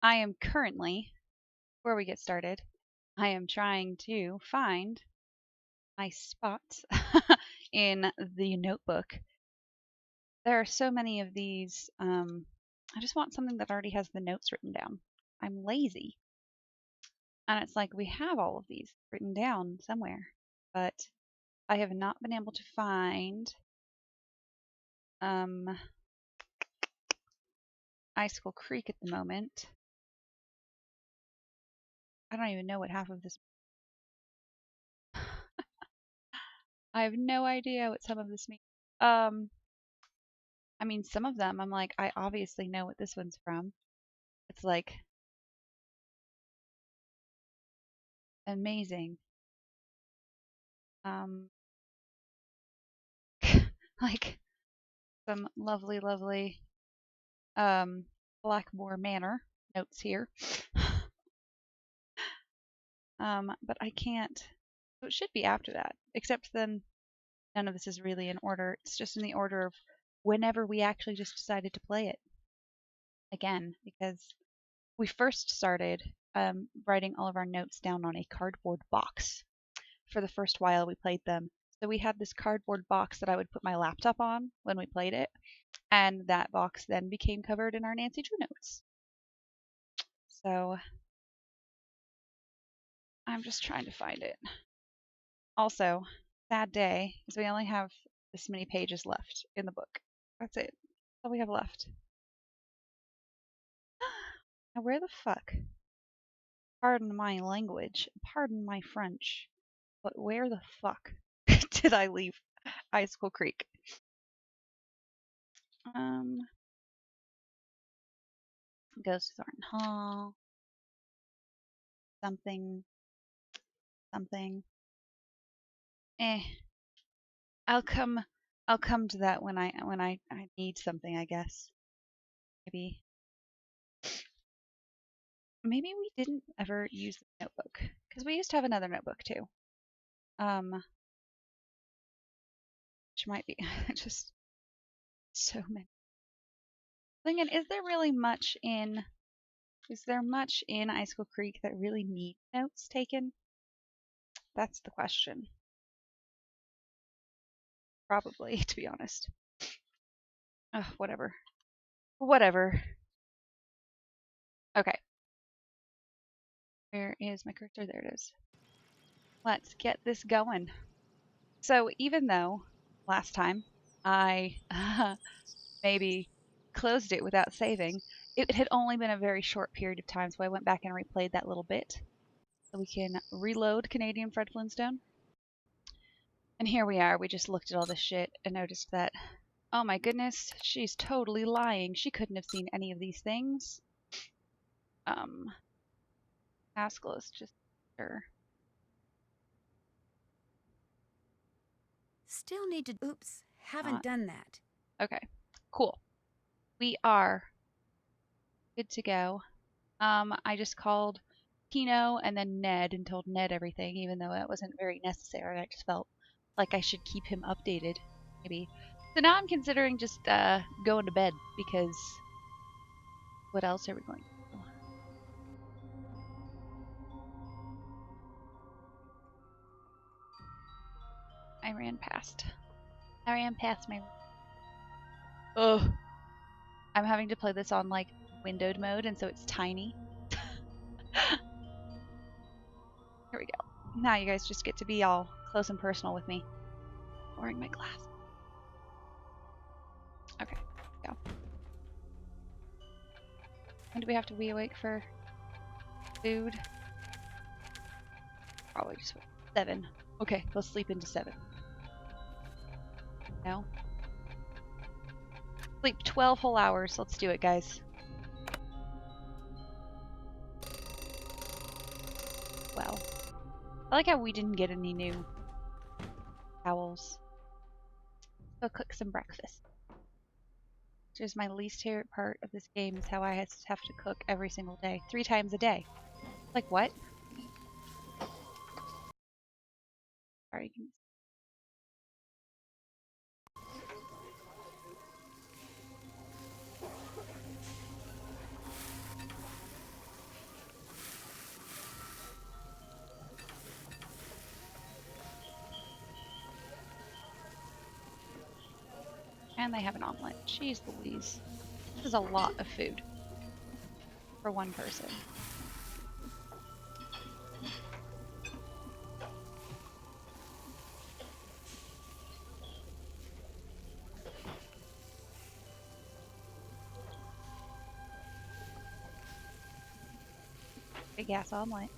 I am currently, before we get started, I am trying to find my spots in the notebook. There are so many of these. I just want something that already has the notes written down. I'm lazy. And it's like we have all of these written down somewhere, but I have not been able to find um, Icicle Creek at the moment. I don't even know what half of this. I have no idea what some of this means. Um, I mean, some of them I'm like, I obviously know what this one's from. It's like amazing. Um, like some lovely, lovely um, Blackmore Manor notes here. But I can't. So it should be after that, except then none of this is really in order. It's just in the order of whenever we actually just decided to play it again, because we first started writing all of our notes down on a cardboard box for the first while we played them. So we had this cardboard box that I would put my laptop on when we played it, and that box then became covered in our Nancy Drew notes. So I'm just trying to find it. Also, sad day is we only have this many pages left in the book. That's it. That's all we have left. Now where the fuck? Pardon my language. Pardon my French. But where the fuck did I leave Icicle Creek? Um, goes to Thornton Hall. Something, something. Eh. I'll come. I'll come to that when I need something. I guess maybe we didn't ever use the notebook because we used to have another notebook too. Which might be just so many. Thinking, is there really much in? Is there much in Icicle Creek that really needs notes taken? That's the question. Probably, to be honest. Ugh, whatever. Whatever. Okay. Where is my cursor? There it is. Let's get this going. So even though last time I maybe closed it without saving, it had only been a very short period of time, so I went back and replayed that little bit so we can reload Canadian Fred Flintstone. And here we are. We just looked at all this shit and noticed that, oh my goodness, she's totally lying. She couldn't have seen any of these things. Haskell is just sure. Still need to. Oops, haven't done that. Okay, cool. We are good to go. I just called Tino and then Ned and told Ned everything, even though that wasn't very necessary. I just felt like I should keep him updated, maybe. So now I'm considering just going to bed because what else are we going to do? I ran past. I ran past my. Oh, I'm having to play this on like windowed mode, and so it's tiny. Here we go. Now you guys just get to be all close and personal with me. I'm wearing my glasses. Okay, go. When do we have to be awake for food? Probably just 7. Okay, let's sleep into 7. No? Sleep 12 whole hours. Let's do it, guys. Well, I like how we didn't get any new towels. Go cook some breakfast. Which is my least favorite part of this game, is how I have to cook every single day. 3 times a day. Like, what? Sorry. And they have an omelet. Jeez Louise. This is a lot of food for one person. Big ass omelet.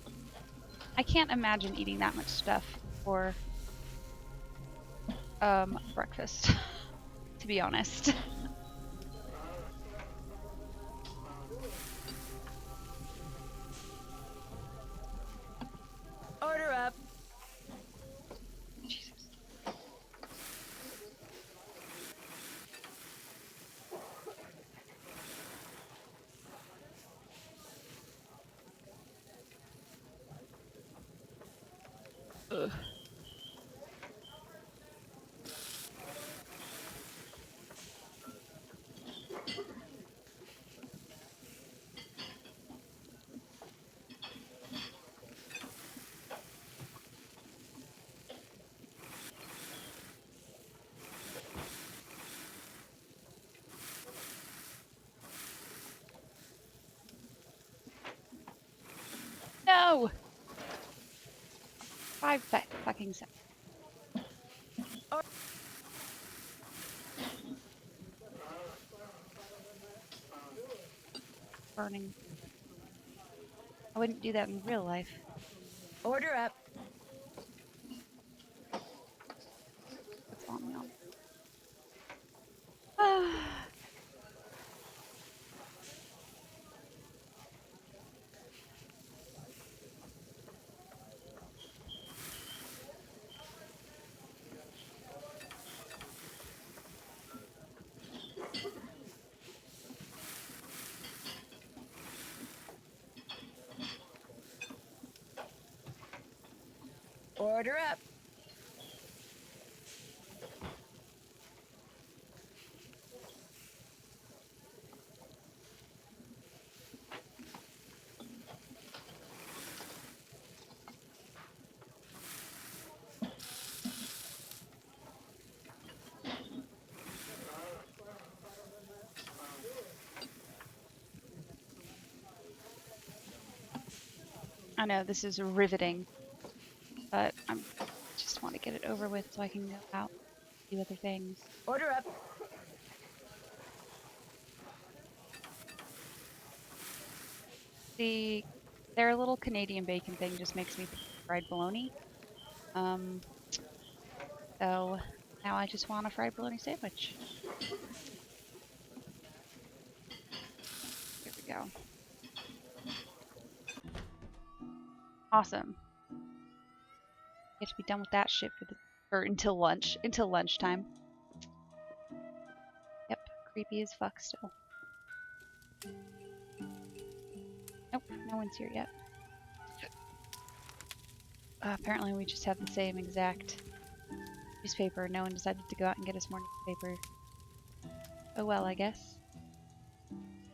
I can't imagine eating that much stuff for breakfast, to be honest. Order up. Jesus. Ugh. No! 5 fucking seconds. Burning. I wouldn't do that in real life. Order up. What's on the omelet? Order up. I know this is riveting, but I just want to get it over with so I can go out and do other things. Order up. Their little Canadian bacon thing just makes me think of fried bologna. Um, so now I just want a fried bologna sandwich. Here we go. Awesome. Get to be done with that shit until lunch, until lunchtime. Yep, creepy as fuck still. Nope, no one's here yet. Apparently we just have the same exact newspaper. No one decided to go out and get us more newspaper. Oh well, I guess.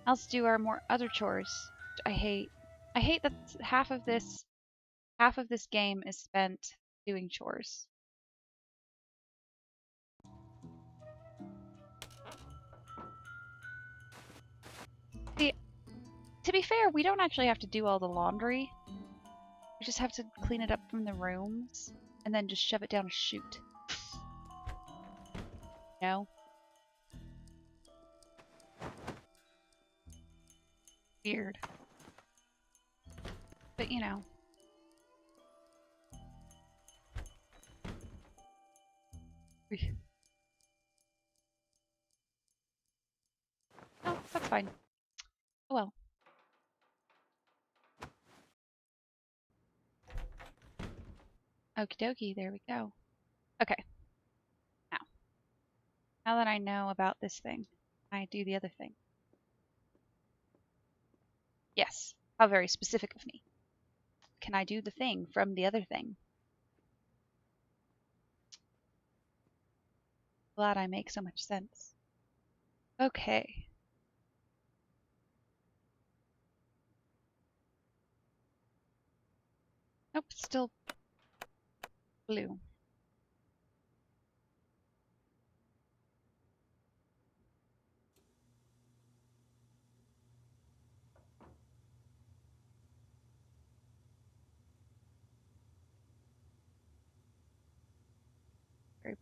Let's do our more other chores. I hate that half of this game is spent doing chores. See, to be fair, we don't actually have to do all the laundry. We just have to clean it up from the rooms and then just shove it down a chute. You know? Weird. But you know. No, that's fine. Oh well. Okie dokie, there we go. Okay. Now that I know about this thing, I do the other thing. Yes. How very specific of me. Can I do the thing from the other thing? Glad I make so much sense. Okay. Nope, still blue.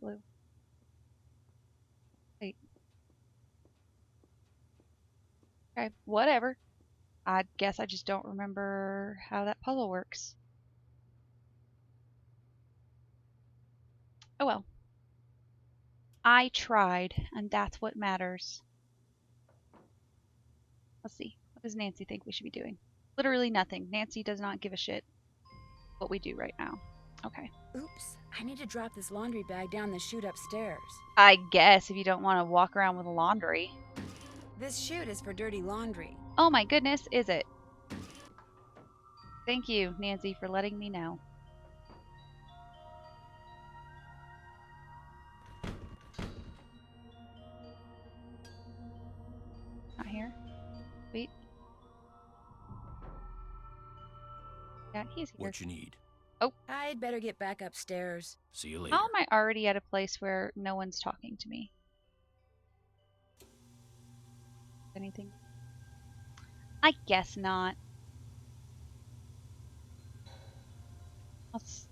dark blue. Wait. Okay, whatever. I guess I just don't remember how that puzzle works. Oh well. I tried, and that's what matters. Let's see. What does Nancy think we should be doing? Literally nothing. Nancy does not give a shit what we do right now. Okay. Oops, I need to drop this laundry bag down the chute upstairs. I guess if you don't want to walk around with a laundry. This chute is for dirty laundry. Oh my goodness, is it? Thank you, Nancy, for letting me know. Not here. Wait. Yeah, he's here. What you need? Oh. I'd better get back upstairs. See you later. How am I already at a place where no one's talking to me? Anything? I guess not. Let's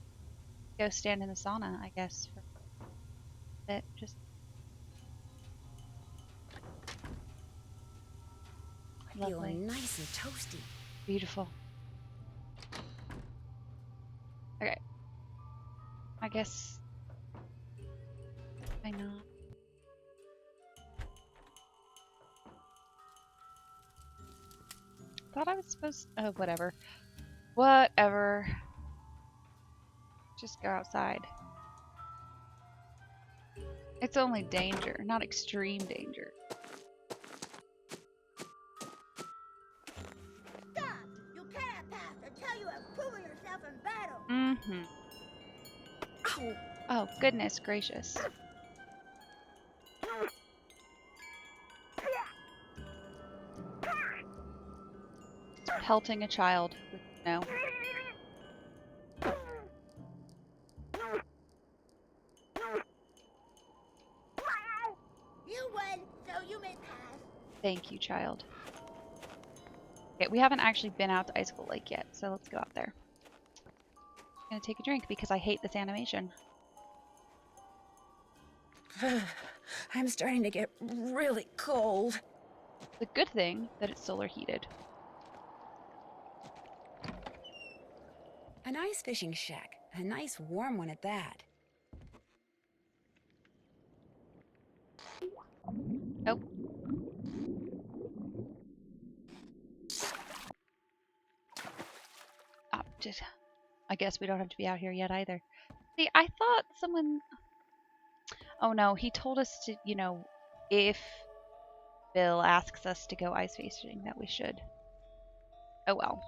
go stand in the sauna, I guess, for a bit. Just lovely. Feeling nice and toasty. Beautiful. Okay. I guess. Why not? Thought I was supposed. Oh, whatever. Whatever. Just go outside. It's only danger, not extreme danger. Stop! You can't pass until you have proven yourself in battle. Mm-hmm. Ow! Oh, goodness gracious. Pelting a child with snow. You win, so you may pass. Thank you, child. Okay, we haven't actually been out to Icicle Lake yet, so let's go out there. I'm gonna take a drink because I hate this animation. I'm starting to get really cold. It's a good thing that it's solar heated. A nice fishing shack. A nice warm one at that. Oh. Oh, I guess we don't have to be out here yet either. See, I thought someone... Oh no, he told us to, you know, if Bill asks us to go ice fishing, that we should. Oh well.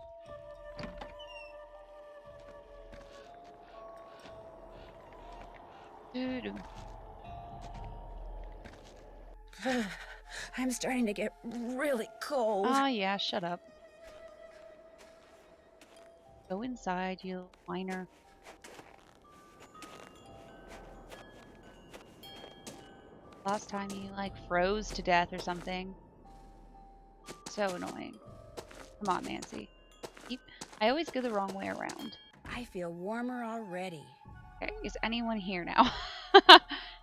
Doo-doo. I'm starting to get really cold. Ah, yeah, shut up. Go inside, you whiner. Last time you, like, froze to death or something. So annoying. Come on, Nancy. I always go the wrong way around. I feel warmer already. Okay, is anyone here now?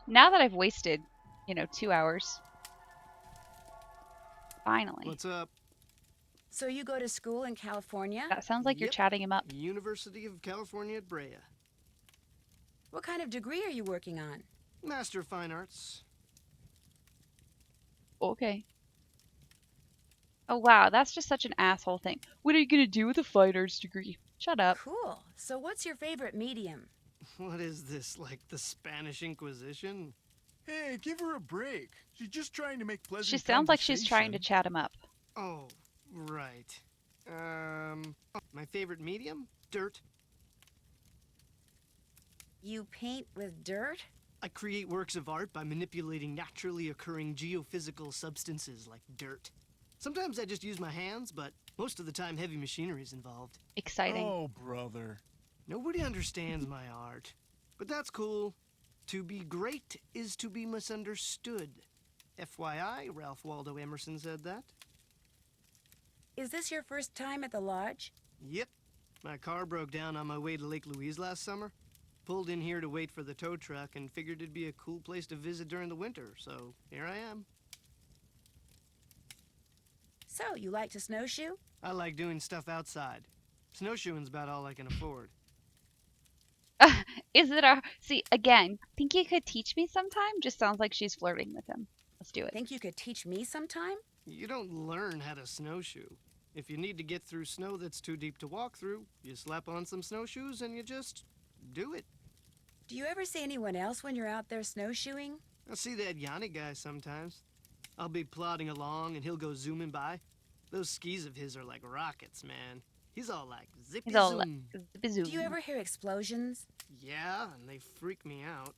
Now that I've wasted, 2 hours. Finally. What's up? So you go to school in California? That sounds like you're Yep. chatting him up. University of California at Brea. What kind of degree are you working on? Master of Fine Arts. Okay. Oh wow, that's just such an asshole thing. What are you gonna do with a fine arts degree? Shut up. Cool. So what's your favorite medium? What is this, like the Spanish Inquisition? Hey, give her a break. She's just trying to make pleasant She sounds like she's trying to conversation. chat him up. Oh, right. My favorite medium? Dirt. You paint with dirt? I create works of art by manipulating naturally occurring geophysical substances like dirt. Sometimes I just use my hands, but most of the time heavy machinery is involved. Exciting. Oh, brother. Nobody understands my art. But that's cool. To be great is to be misunderstood. FYI, Ralph Waldo Emerson said that. Is this your first time at the lodge? Yep. My car broke down on my way to Lake Louise last summer. Pulled in here to wait for the tow truck and figured it'd be a cool place to visit during the winter, so here I am. So, you like to snowshoe? I like doing stuff outside. Snowshoeing's about all I can afford. Is it a see again? Think you could teach me sometime? Just sounds like she's flirting with him. Let's do it. Think you could teach me sometime? You don't learn how to snowshoe. If you need to get through snow that's too deep to walk through, you slap on some snowshoes and you just do it. Do you ever see anyone else when you're out there snowshoeing? I see that Yanni guy sometimes. I'll be plodding along and he'll go zooming by. Those skis of his are like rockets, man. He's all like zippy He's all zoom. Do you ever hear explosions? Yeah, and they freak me out.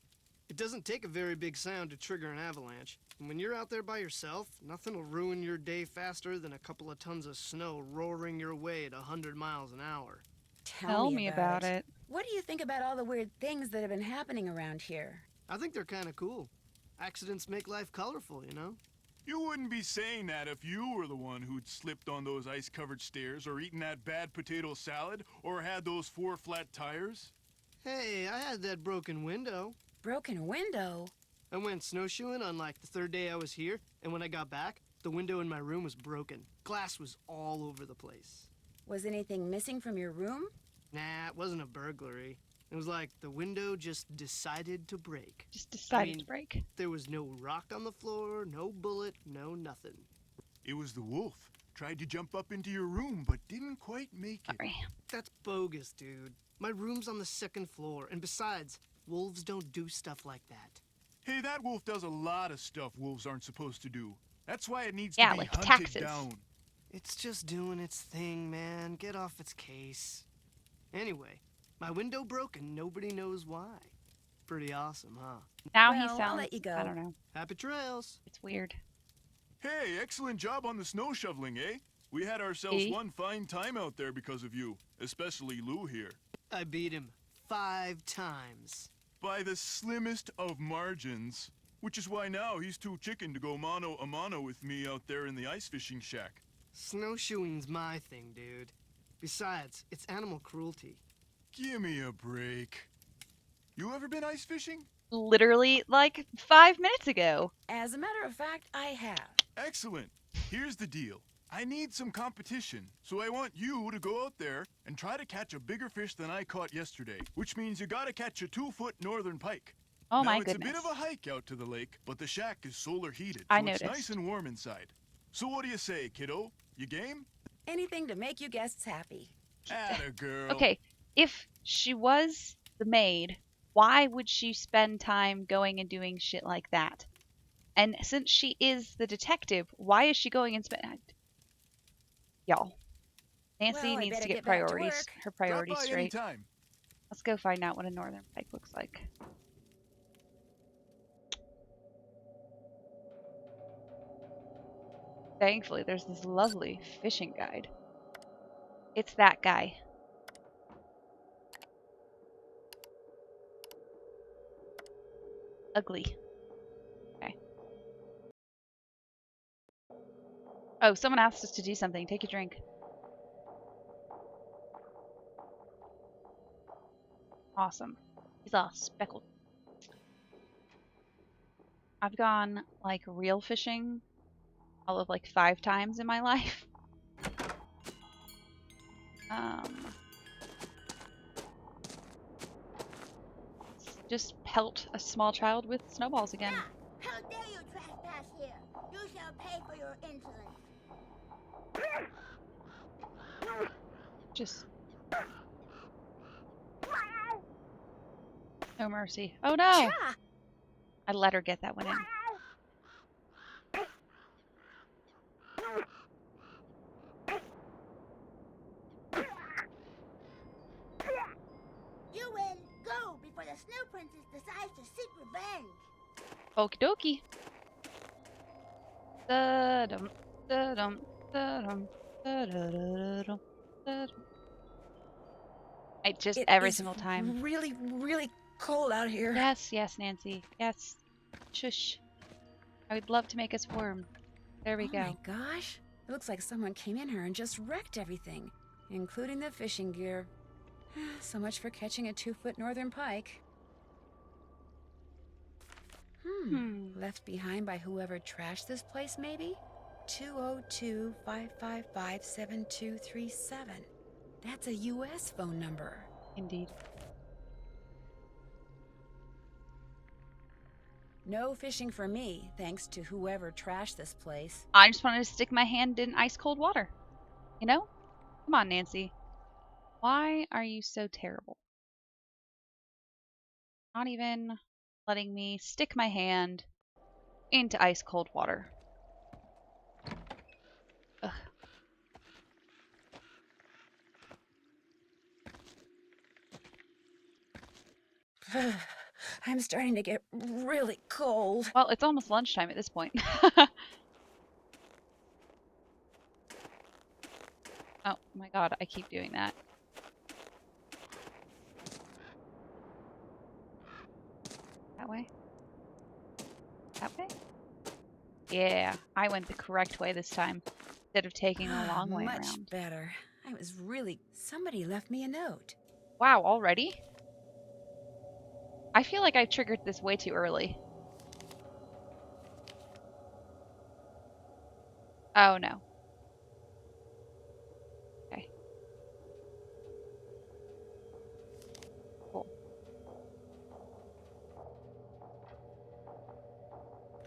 It doesn't take a very big sound to trigger an avalanche. And when you're out there by yourself, nothing will ruin your day faster than a couple of tons of snow roaring your way at 100 miles an hour. Tell me about it. What do you think about all the weird things that have been happening around here? I think they're kind of cool. Accidents make life colorful, you know? You wouldn't be saying that if you were the one who'd slipped on those ice-covered stairs or eaten that bad potato salad or had those 4 flat tires. Hey, I had that broken window. Broken window? I went snowshoeing on like the 3rd day I was here, and when I got back, the window in my room was broken. Glass was all over the place. Was anything missing from your room? Nah, it wasn't a burglary. It was like the window just decided to break. Just decided to break. There was no rock on the floor, no bullet, no nothing. It was the wolf. Tried to jump up into your room, but didn't quite make it. Sorry. That's bogus, dude. My room's on the 2nd floor, and besides, wolves don't do stuff like that. Hey, that wolf does a lot of stuff wolves aren't supposed to do. That's why it needs Yeah, to be like hunted taxes. down. It's just doing its thing, man. Get off its case. Anyway, my window broke and nobody knows why. Pretty awesome, huh? Now Well, he I'll sounds. let you go. I don't know. Happy trails. It's weird. Hey, excellent job on the snow shoveling, eh? We had ourselves Eh? one fine time out there because of you, especially Lou here. I beat him 5 times. By the slimmest of margins. Which is why now he's too chicken to go mano a mano with me out there in the ice fishing shack. Snowshoeing's my thing, dude. Besides, it's animal cruelty. Give me a break. You ever been ice fishing? Literally like 5 minutes ago. As a matter of fact, I have. Excellent. Here's the deal. I need some competition, so I want you to go out there and try to catch a bigger fish than I caught yesterday, which means you gotta catch a 2-foot northern pike. Oh now, my it's goodness. a bit of a hike out to the lake, but the shack is solar heated, so I it's noticed. nice and warm inside. So what do you say, kiddo? You game? Anything to make you guests happy. Atta girl. Okay, if she was the maid, why would she spend time going and doing shit like that? And since she is the detective, why is she going and spend? Y'all, Nancy Well, I needs better to get get back to priorities. work. Her Drop priorities by straight. anytime. Let's go find out what a northern pike looks like. Thankfully, there's this lovely fishing guide. It's that guy. Ugly. Okay. Oh, someone asked us to do something. Take a drink. Awesome. He's all speckled. I've gone like real fishing all of like 5 times in my life. Just pelt a small child with snowballs again. Now, how dare you trespass here? You shall pay for your insolence. Just no mercy. Oh no! Cha! I let her get that one in. You win. Go before the Snow Princess decides to seek revenge. Okie dokie. Da-dum, da-dum, da-dum, da-da-da-dum, da-dum. Just It every is single time. really, really cold out here. Yes, yes, Nancy. Yes. Shush. I would love to make us warm. There we Oh go. my gosh. It looks like someone came in here and just wrecked everything, including the fishing gear. So much for catching a 2-foot northern pike. Left behind by whoever trashed this place, maybe? 202-555-7237. That's a U.S. phone number. Indeed. No fishing for me, thanks to whoever trashed this place. I just wanted to stick my hand in ice cold water. You know? Come on, Nancy. Why are you so terrible? Not even letting me stick my hand into ice cold water. Ugh. I'm starting to get really cold. Well, it's almost lunchtime at this point. Oh my god, I keep doing that. That way? That way? Yeah, I went the correct way this time, instead of taking the long way Much around. better. I was really... Somebody left me a note. Wow, already? I feel like I triggered this way too early. Oh no. Okay. Cool.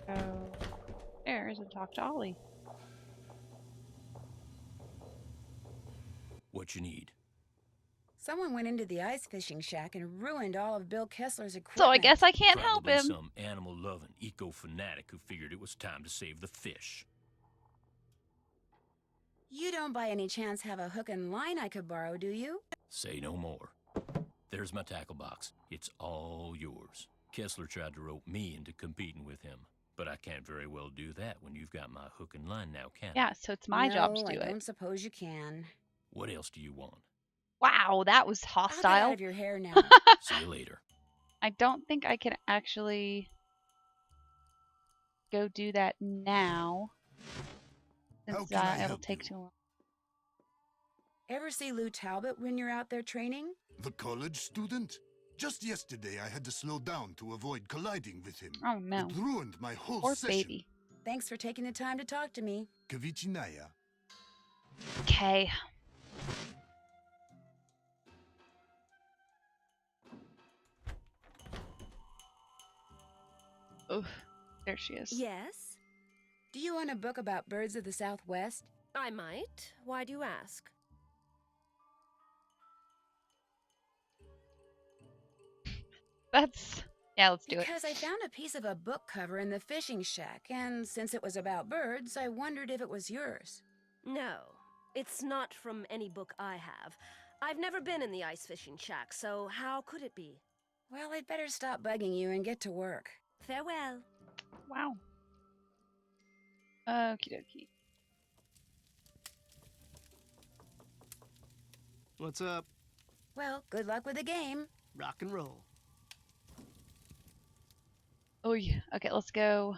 Go upstairs and talk to Ollie. What you need? Someone went into the ice fishing shack and ruined all of Bill Kessler's equipment. So I guess I can't help Probably him. some animal-loving eco-fanatic who figured it was time to save the fish. You don't by any chance have a hook and line I could borrow, do you? Say no more. There's my tackle box. It's all yours. Kessler tried to rope me into competing with him, but I can't very well do that when you've got my hook and line now, can I? Yeah, so it's my job to No, do I it. don't suppose you can. What else do you want? Wow, that was I'll get out hostile. of your hair now. See you later. I don't think I can actually go do that now, How since can I it'll help take you? too long. Ever see Lou Talbot when you're out there training? The college student? Just yesterday I had to slow down to avoid colliding with him. Oh no. It ruined my whole Poor session. baby. Thanks for taking the time to talk to me. Kavichinaya. Okay. Oof. There she is. Yes, Do you want a book about birds of the Southwest? I might. Why do you ask? Yeah, let's do it. Because I found a piece of a book cover in the fishing shack, and since it was about birds, I wondered if it was yours. No, it's not from any book I have. I've never been in the ice fishing shack, so how could it be? Well, I'd better stop bugging you and get to work. Farewell. Wow. Okie dokie. What's up? Well, good luck with the game. Rock and roll. Oh yeah. Okay, let's go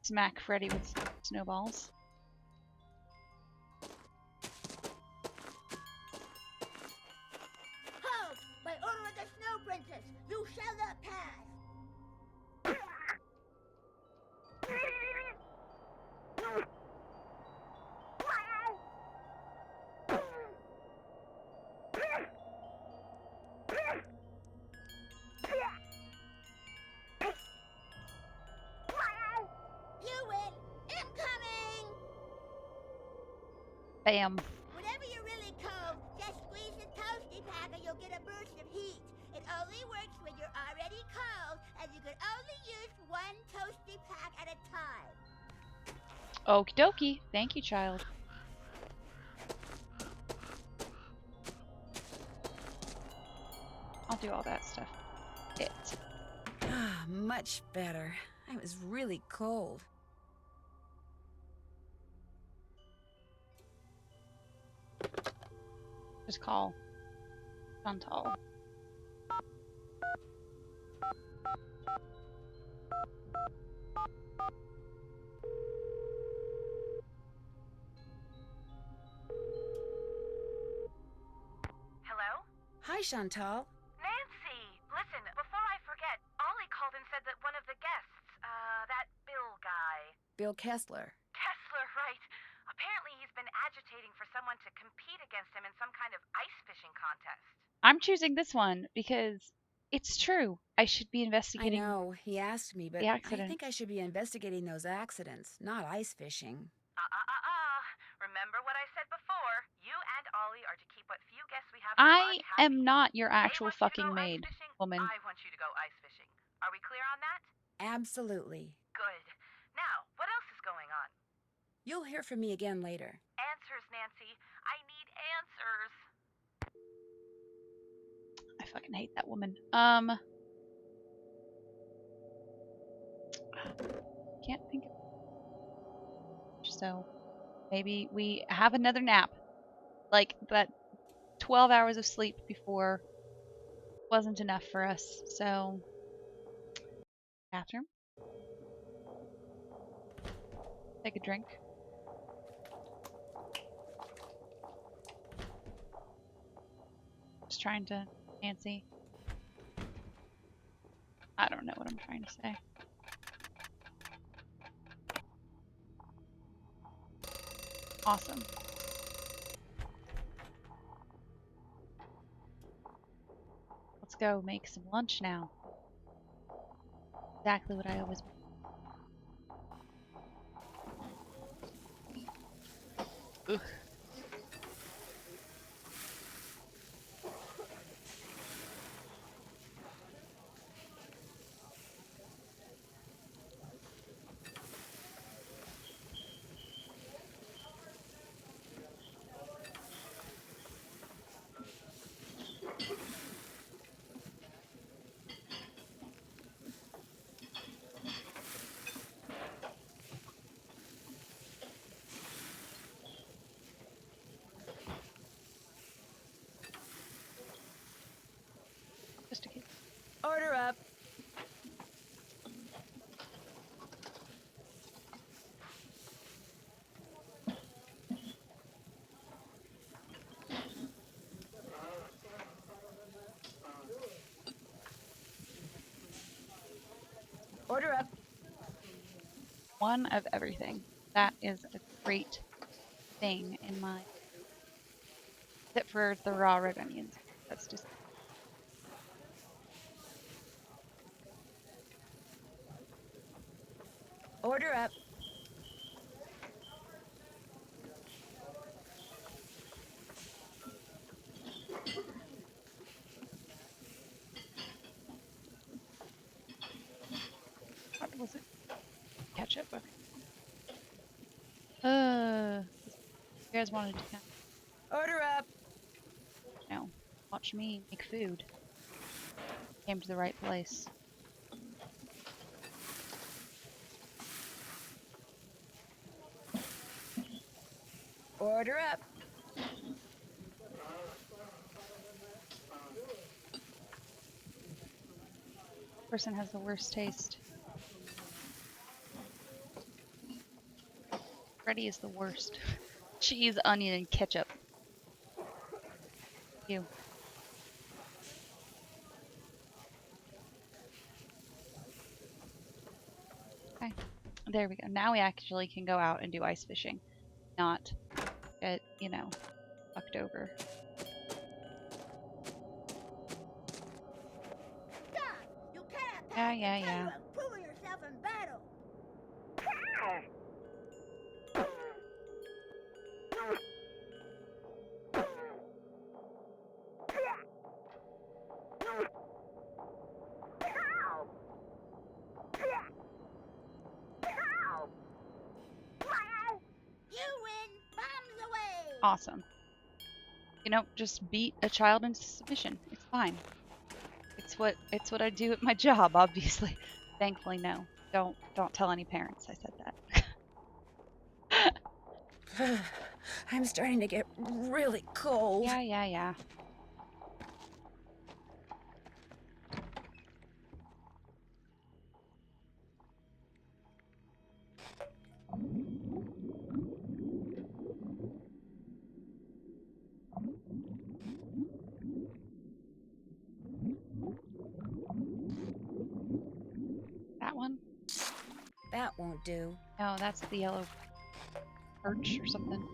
smack Freddy with snowballs. Halt! By order of the Snow Princess, you shall not pass! You win! Incoming! Bam. Whenever you're really cold, just squeeze the toasty pack and you'll get a burst of heat. It only works when you're already cold, and you can only use one toasty pack at a time. Okie dokie. Thank you, child. I'll do all that stuff. Ah, much better. I was really cold. Just call Chantal. Hello? Hi, Chantal. Nancy, listen, before I forget, Ollie called and said that one of the guests, that Bill guy. Bill Kessler. Kessler, right. Apparently he's been agitating for someone to compete against him in some kind of ice fishing contest. I'm choosing this one because it's true. I should be I investigating know, he asked me, but the I think accident. I should be investigating those accidents, not ice fishing. Remember what I said before. You and Ollie are to keep what few guests we have I alive happy. am not your They actual want you to go fucking ice maid, fishing. woman. I want you to go ice fishing. Are we clear on that? Absolutely. Good. Now, what else is going on? You'll hear from me again later. Answers, Nancy. I need answers. I fucking hate that woman. Can't think of. So maybe we have another nap. Like that 12 hours of sleep before wasn't enough for us. So bathroom. Take a drink. Just trying to Nancy. I don't know what I'm trying to say. Awesome. Let's go make some lunch now. Exactly what I always want. Ugh. Just a kid. Order up. Order up. One of everything. That is a great thing in my. Except for the raw red onions. That's just. Order up. What was it? Ketchup? Okay. You guys wanted to kind Order up. of, watch me make food. Came to the right place. Order up. Person has the worst taste. Freddy is the worst. Cheese, onion, and ketchup. You. Okay. There we go. Now we actually can go out and do ice fishing. Not get, fucked over. Stop! You cannot Yeah, pass yeah, until yeah. you have proven yourself in battle. You win! Bombs away! Awesome. Just beat a child into submission. It's fine. It's what I do at my job, obviously. Thankfully, no. Don't tell any parents I said that. I'm starting to get really cold. Yeah, yeah, yeah. That won't do. No, that's the yellow perch or something.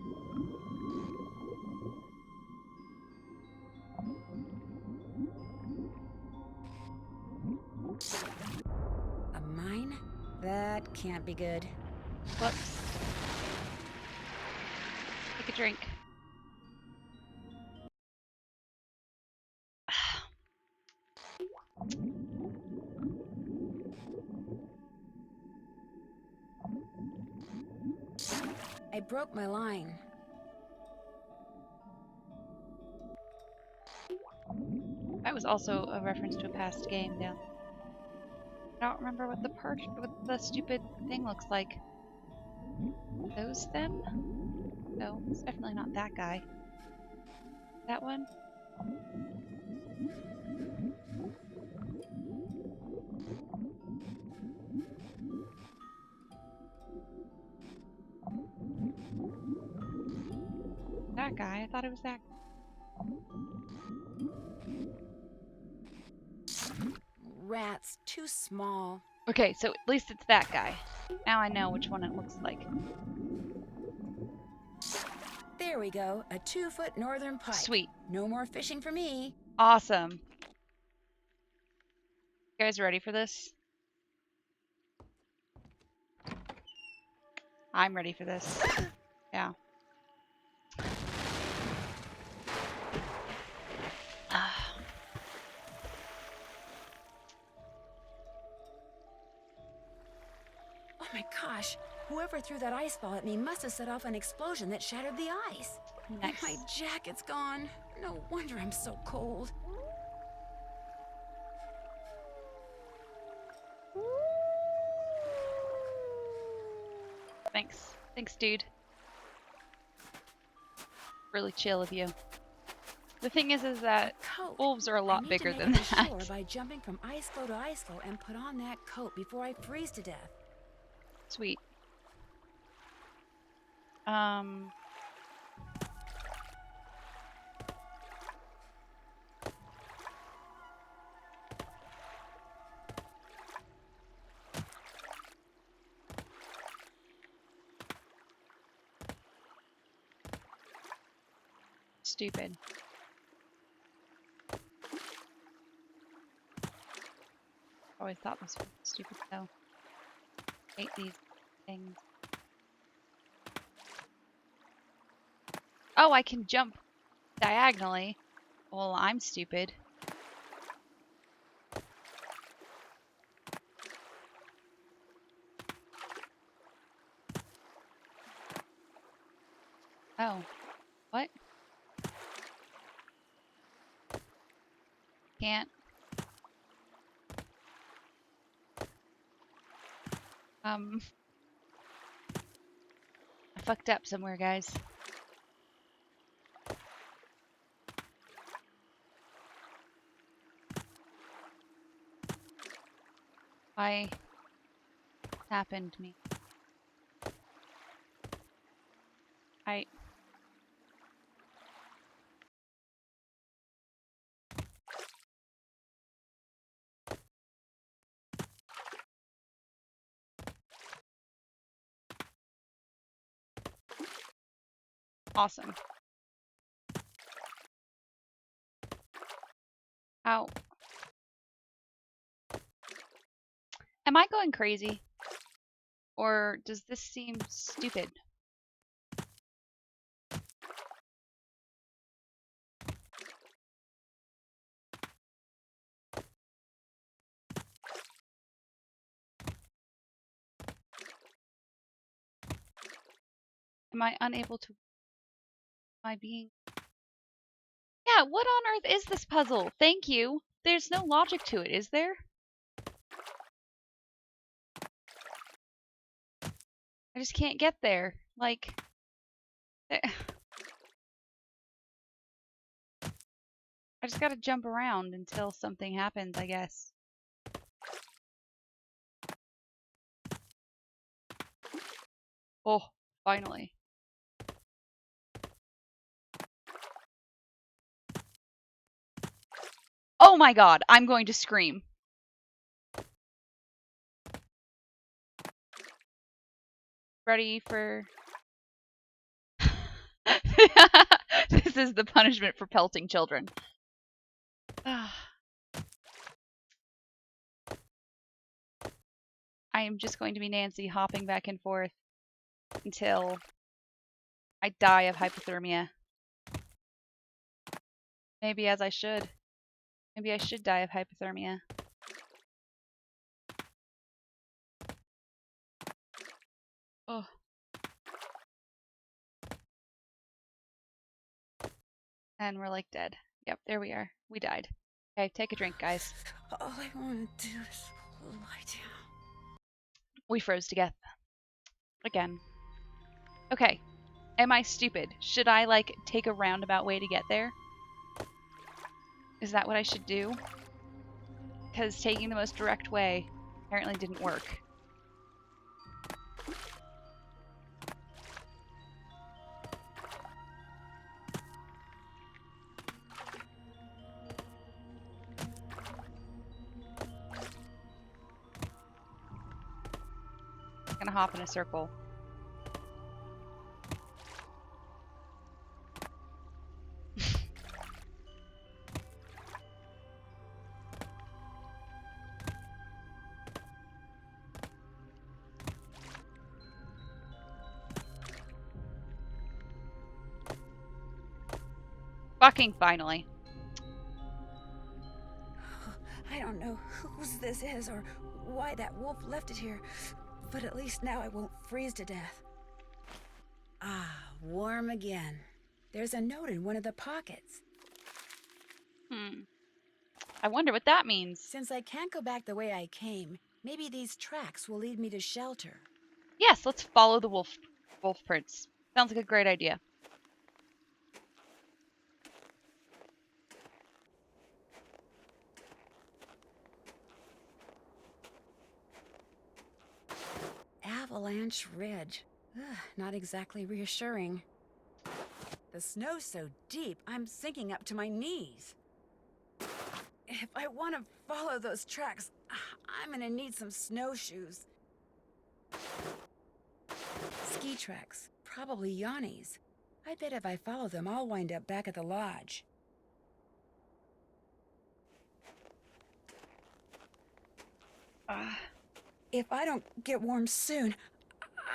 A mine? That can't be good. Whoops. Take a drink. I broke my line. That was also a reference to a past game down. I don't remember what the stupid thing looks like. Those them? No, it's definitely not that guy. That one? That guy? I thought it was that guy. Rats, too small. Okay, so at least it's that guy. Now I know which one it looks like. There we go, a 2-foot northern pike. Sweet. No more fishing for me. Awesome. You guys ready for this? I'm ready for this. Yeah. Oh my gosh, whoever threw that ice ball at me must have set off an explosion that shattered the ice. Nice. And my jacket's gone. No wonder I'm so cold. Thanks. Thanks, dude. Really chill of you. The thing is that Coat. wolves are a I lot need bigger to than make it that. ashore by jumping from ice floe to ice floe and put on that coat before I freeze to death. Sweet. Stupid. Always thought this was stupid though. Hate these things. Oh, I can jump diagonally. Well, I'm stupid. Oh. What? Can't. I fucked up somewhere, guys. Why happened to me? Awesome. Ow. Am I going crazy? Or does this seem stupid? Am I unable to... Am I being... Yeah, what on earth is this puzzle? Thank you. There's no logic to it, is there? I just can't get there. Like... I just gotta jump around until something happens, I guess. Oh, finally. Oh my god, I'm going to scream. ready for... This is the punishment for pelting children. I am just going to be Nancy hopping back and forth until I die of hypothermia. Maybe as I should. Maybe I should die of hypothermia. Oh. And we're like dead. Yep, there we are. We died. Okay, take a drink, guys. All I want to do is lie down. We froze to death. Again. Okay. Am I stupid? Should I, like, take a roundabout way to get there? Is that what I should do? Because taking the most direct way apparently didn't work. I'm gonna hop in a circle. Fucking finally. I don't know whose this is or why that wolf left it here, but at least now I won't freeze to death. Ah, warm again. There's a note in one of the pockets. I wonder what that means. Since I can't go back the way I came, maybe these tracks will lead me to shelter. Yes, let's follow the wolf prints. Sounds like a great idea. Avalanche Ridge. Ugh, not exactly reassuring. The snow's so deep, I'm sinking up to my knees. If I want to follow those tracks, I'm gonna need some snowshoes. Ski tracks, probably Yanni's. I bet if I follow them, I'll wind up back at the lodge. If I don't get warm soon,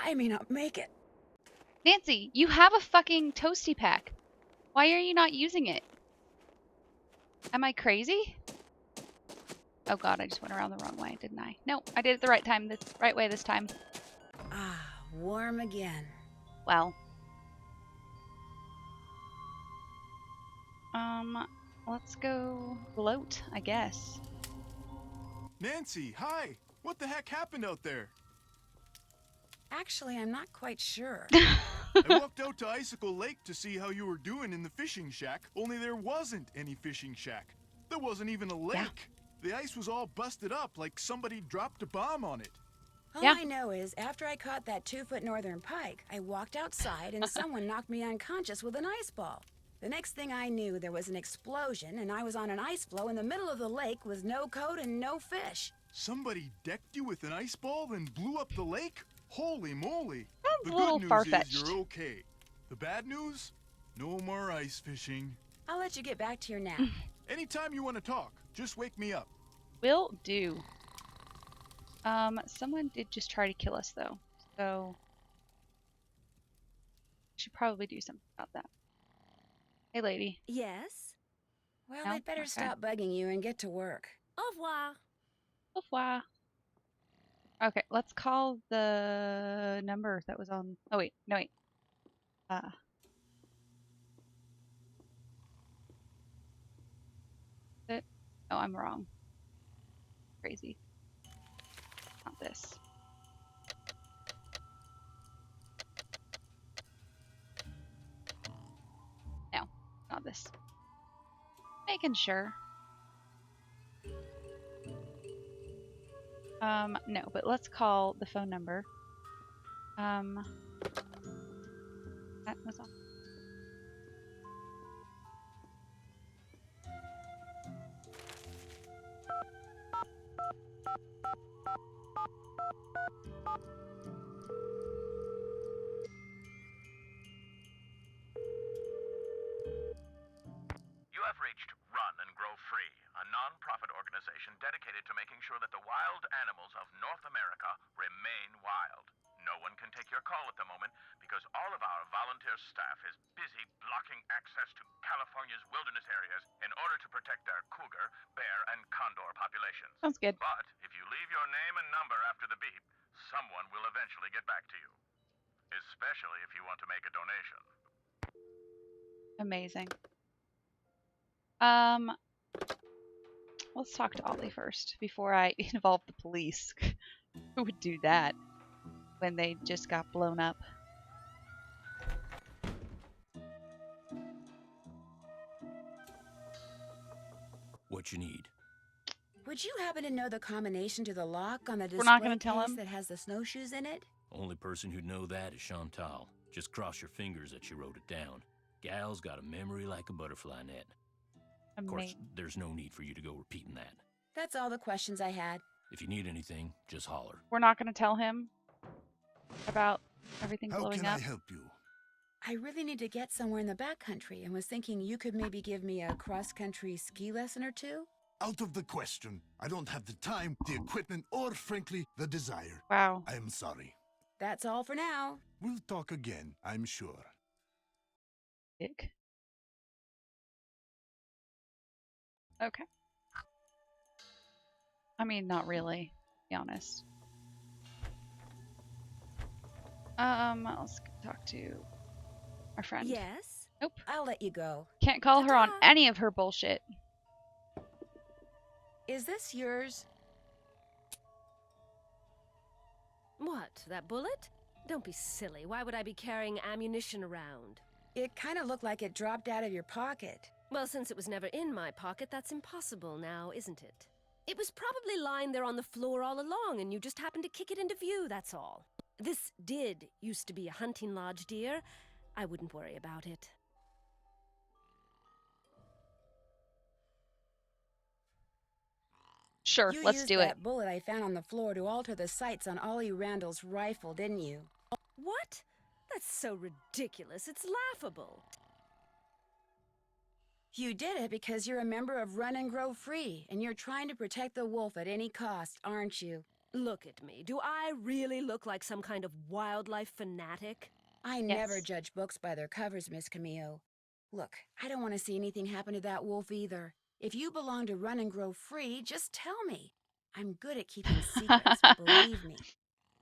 I may not make it. Nancy, you have a fucking toasty pack. Why are you not using it? Am I crazy? Oh god, I just went around the wrong way, didn't I? No, I did it the right time, right way this time. Ah, warm again. Well. Let's go gloat, I guess. Nancy, hi! What the heck happened out there? Actually, I'm not quite sure. I walked out to Icicle Lake to see how you were doing in the fishing shack, only there wasn't any fishing shack. There wasn't even a lake. Yeah. The ice was all busted up like somebody dropped a bomb on it. All I know is, after I caught that 2-foot northern pike, I walked outside and someone knocked me unconscious with an ice ball. The next thing I knew, there was an explosion and I was on an ice floe in the middle of the lake with no coat and no fish. Somebody decked you with an ice ball and blew up the lake? Holy moly! Sounds The a little good news far-fetched. is you're okay. The bad news? No more ice fishing. I'll let you get back to your nap. Anytime you want to talk, just wake me up. Will do. Someone did just try to kill us though, so we should probably do something about that. Hey lady. Yes? Well, No? I'd better Okay. stop bugging you and get to work. Au revoir. Au revoir. Okay, let's call the number that was on... Oh wait, no wait. It? Oh, I'm wrong. Crazy. Not this. No, not this. Making sure. No, but let's call the phone number. That was on. launched Run and Grow Free, a non-profit organization dedicated to making sure that the wild animals of North America remain wild. No one can take your call at the moment because all of our volunteer staff is busy blocking access to California's wilderness areas in order to protect their cougar, bear, and condor populations. Sounds good. But if you leave your name and number after the beep, someone will eventually get back to you. Especially if you want to make a donation. Amazing. Let's talk to Ollie first before I involve the police. Who would do that when they just got blown up? What you need? Would you happen to know the combination to the lock on the We're not display gonna tell case him. that has the snowshoes in it? Only person who'd know that is Chantal. Just cross your fingers that she wrote it down. Gal's got a memory like a butterfly net. Of course, there's no need for you to go repeating that. That's all the questions I had. If you need anything, just holler. We're not gonna tell him about everything How blowing can up. I help you? I really need to get somewhere in the backcountry and was thinking you could maybe give me a cross-country ski lesson or two? Out of the question. I don't have the time, the equipment, or frankly, the desire. Wow. I am sorry. That's all for now. We'll talk again, I'm sure. Ick. Okay. I mean, not really, to be honest. Let's talk to our friend. Yes? Nope. I'll let you go. Can't call her on Ta-ta. any of her bullshit. Is this yours? What, that bullet? Don't be silly. Why would I be carrying ammunition around? It kind of looked like it dropped out of your pocket. Well, since it was never in my pocket, that's impossible now, isn't it? It was probably lying there on the floor all along, and you just happened to kick it into view, that's all. This did used to be a hunting lodge, dear. I wouldn't worry about it. Sure, You let's used do that it. bullet I found on the floor to alter the sights on Ollie Randall's rifle, didn't you? What? That's so ridiculous. It's laughable. You did it because you're a member of Run and Grow Free, and you're trying to protect the wolf at any cost, aren't you? Look at me. Do I really look like some kind of wildlife fanatic? I never judge books by their covers, Miss Camillo. Look, I don't want to see anything happen to that wolf either. If you belong to Run and Grow Free, just tell me. I'm good at keeping secrets, believe me.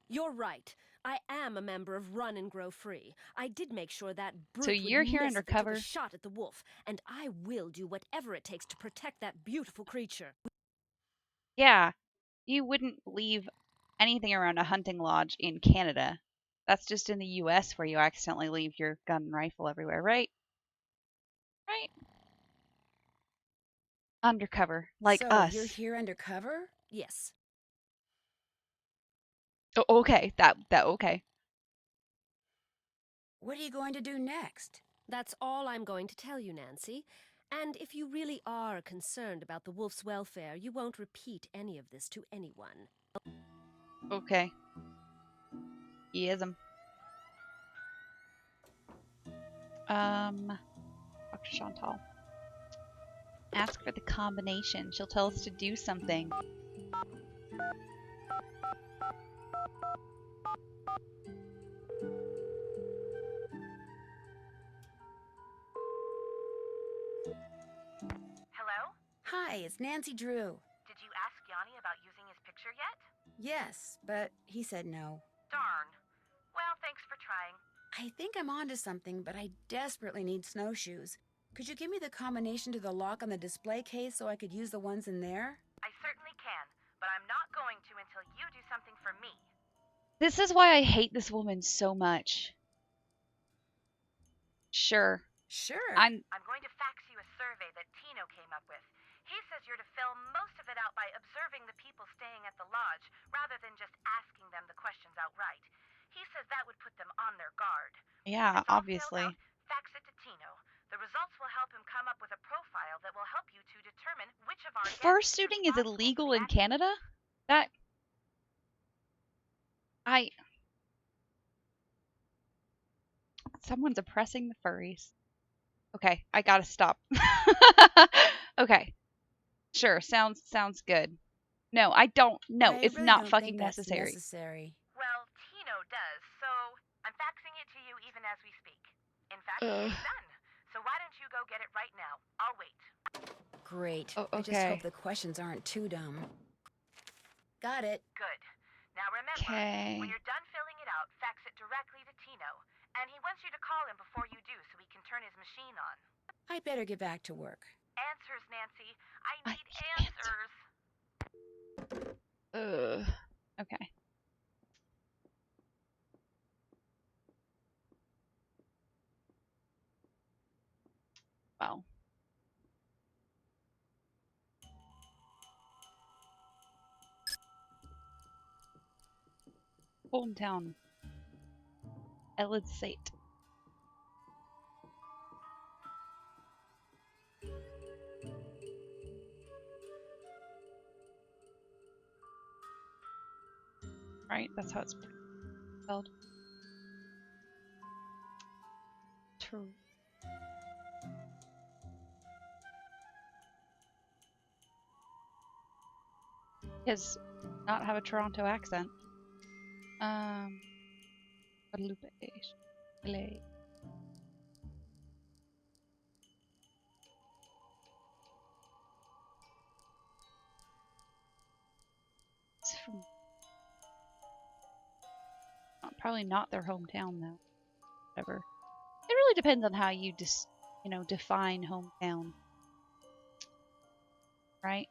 You're right. I am a member of Run and Grow Free. I did make sure that brute So would you're here miss if it took undercover? a shot at the wolf, and I will do whatever it takes to protect that beautiful creature. Yeah, you wouldn't leave anything around a hunting lodge in Canada. That's just in the US where you accidentally leave your gun and rifle everywhere, right? Right? Undercover, like so, us. you're here undercover? Yes. Oh, okay, that okay. What are you going to do next? That's all I'm going to tell you, Nancy. And if you really are concerned about the wolf's welfare, you won't repeat any of this to anyone. Okay. Yes'm. Talk to Chantal. Ask for the combination. She'll tell us to do something. Hello? Hi, it's Nancy Drew. Did you ask Yanni about using his picture yet? Yes, but he said no. Darn. Well, thanks for trying. I think I'm onto something, but I desperately need snowshoes. Could you give me the combination to the lock on the display case so I could use the ones in there? I certainly can, but I'm not going to until you do something for me. This is why I hate this woman so much. Sure. Sure. I'm going to fax you a survey that Tino came up with. He says you're to fill most of it out by observing the people staying at the lodge, rather than just asking them the questions outright. He says that would put them on their guard. yeah, It's all obviously. filled out, fax it to Tino. The results will help him come up with a profile that will help you to determine which of our guests Fursuiting is responsible for illegal the in accident. Canada? That someone's oppressing the furries. Okay, I gotta stop. Okay, sure. Sounds good. No, I don't. No, I it's really not don't think fucking that's necessary. necessary. Well, Tino does, so I'm faxing it to you even as we speak. In fact, Ugh. it's done. So why don't you go get it right now? I'll wait. Great. Oh, I just hope okay. the questions aren't too dumb. Got it. Good. Now remember, when Okay. you're done filling it out, fax it directly to Tino. And he wants you to call him before you do so he can turn his machine on. I better get back to work. Answers, Nancy. I I need need answers. Ugh. Okay. Wow. Hometown. Elid. Right? That's how it's spelled. True. Does not have a Toronto accent. Guadalupe. LA. It's from probably not their hometown though. Whatever. It really depends on how you define hometown, right?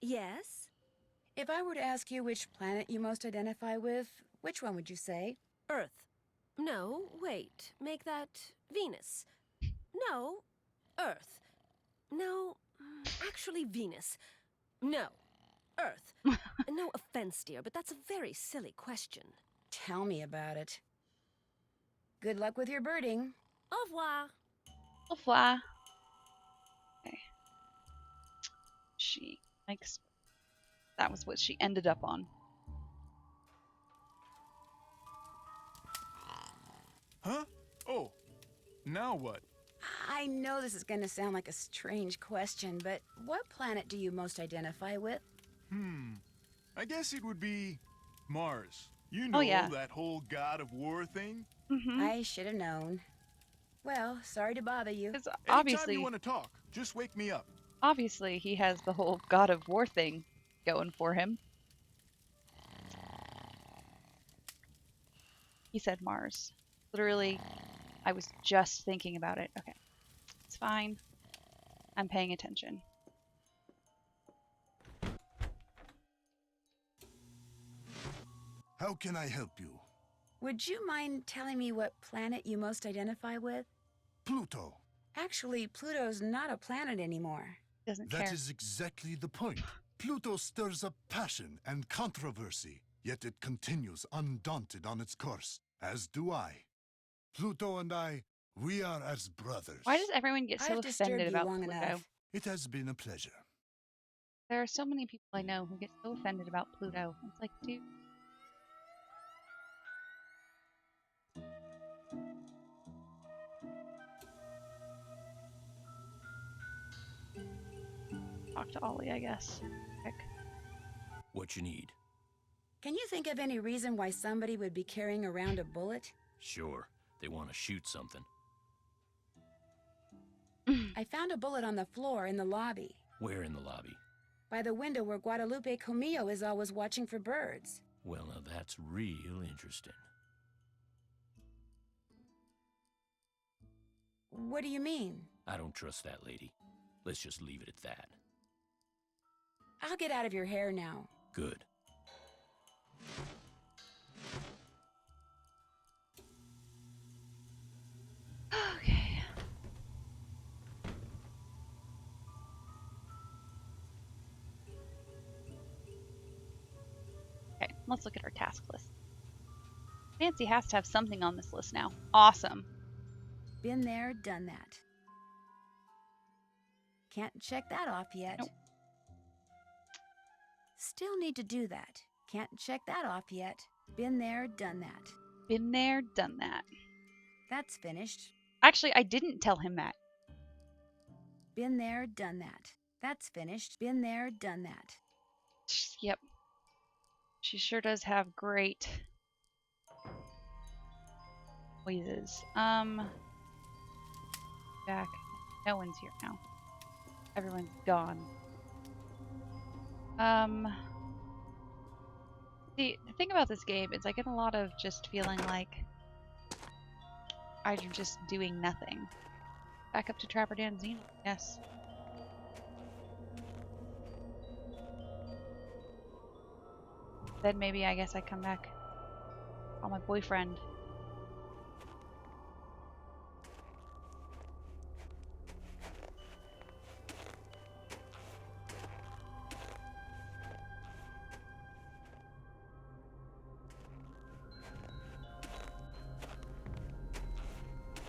Yes? If I were to ask you which planet you most identify with, which one would you say? Earth. No, wait. Make that Venus. No, Earth. No, actually Venus. No, Earth. No offense, dear, but that's a very silly question. Tell me about it. Good luck with your birding. Au revoir. Au revoir. Okay. She likes. That was what she ended up on. Huh? Oh, now what? I know this is going to sound like a strange question, but what planet do you most identify with? I guess it would be Mars. You Oh know, yeah. that whole god of war thing? Mm-hmm. I should have known. Well, sorry to bother you. Because Anytime you want to talk, just wake me up. obviously he has the whole God of War thing going for him. He said Mars. Literally, I was just thinking about it. Okay. It's fine. I'm paying attention. How can I help you? Would you mind telling me what planet you most identify with? Pluto. Actually, Pluto's not a planet anymore. Doesn't That care. is exactly the point. Pluto stirs up passion and controversy, yet it continues undaunted on its course, as do I. Pluto and I, we are as brothers. Why does everyone get so I've disturbed offended you about long Pluto? enough. It has been a pleasure. There are so many people I know who get so offended about Pluto. It's like, dude. Talk to Ollie, I guess. Heck. What you need? Can you think of any reason why somebody would be carrying around a bullet? Sure, they want to shoot something. I found a bullet on the floor in the lobby, Where in the lobby? by the window where Guadalupe Comillo is always watching for birds. Well, now that's real interesting. What do you mean? I don't trust that lady. Let's just leave it at that. I'll get out of your hair now. Good. Okay. Okay, let's look at our task list. Nancy has to have something on this list now. Awesome. Been there, done that. Can't check that off yet. Nope. Still need to do that. Can't check that off yet. Been there, done that. Been there, done that. That's finished. Actually, I didn't tell him that. Been there, done that. That's finished. Been there, done that. Yep. She sure does have great noises. Back. No one's here now. Everyone's gone. The thing about this game is I get a lot of just feeling like I'm just doing nothing. Back up to Trapper Dan's Needle. Yes. Then maybe I guess I come back. Call my boyfriend.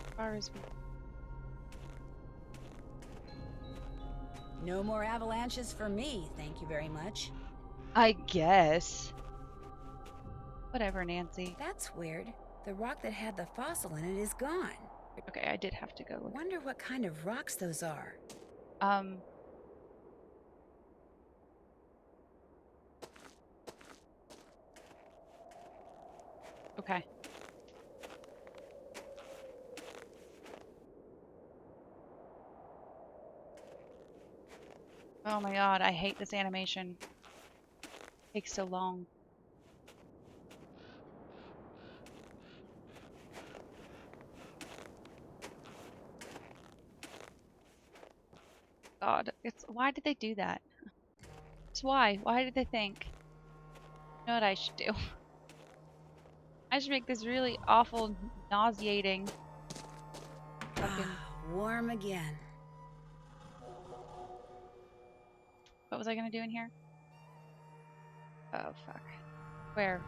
As far as No more avalanches for me, thank you very much. I guess. Whatever, Nancy. That's weird. The rock that had the fossil in it is gone. Okay, I did have to go look. Wonder what kind of rocks those are. Okay. Oh my god, I hate this animation. It takes so long. God, why did they do that? It's why. Why did they think? You know what I should do? I should make this really awful, nauseating fucking... Warm again. What was I gonna do in here? Oh, fuck. Where?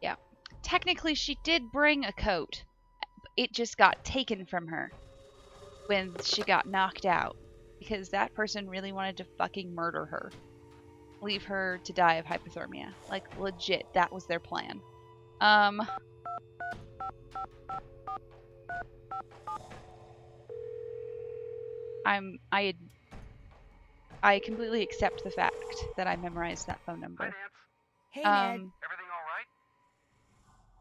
Yeah. Technically, she did bring a coat. It just got taken from her when she got knocked out. Because that person really wanted to fucking murder her. Leave her to die of hypothermia. Like, legit, that was their plan. I completely accept the fact that I memorized that phone number. Hi, Nance. Hey, Ned. Everything all right?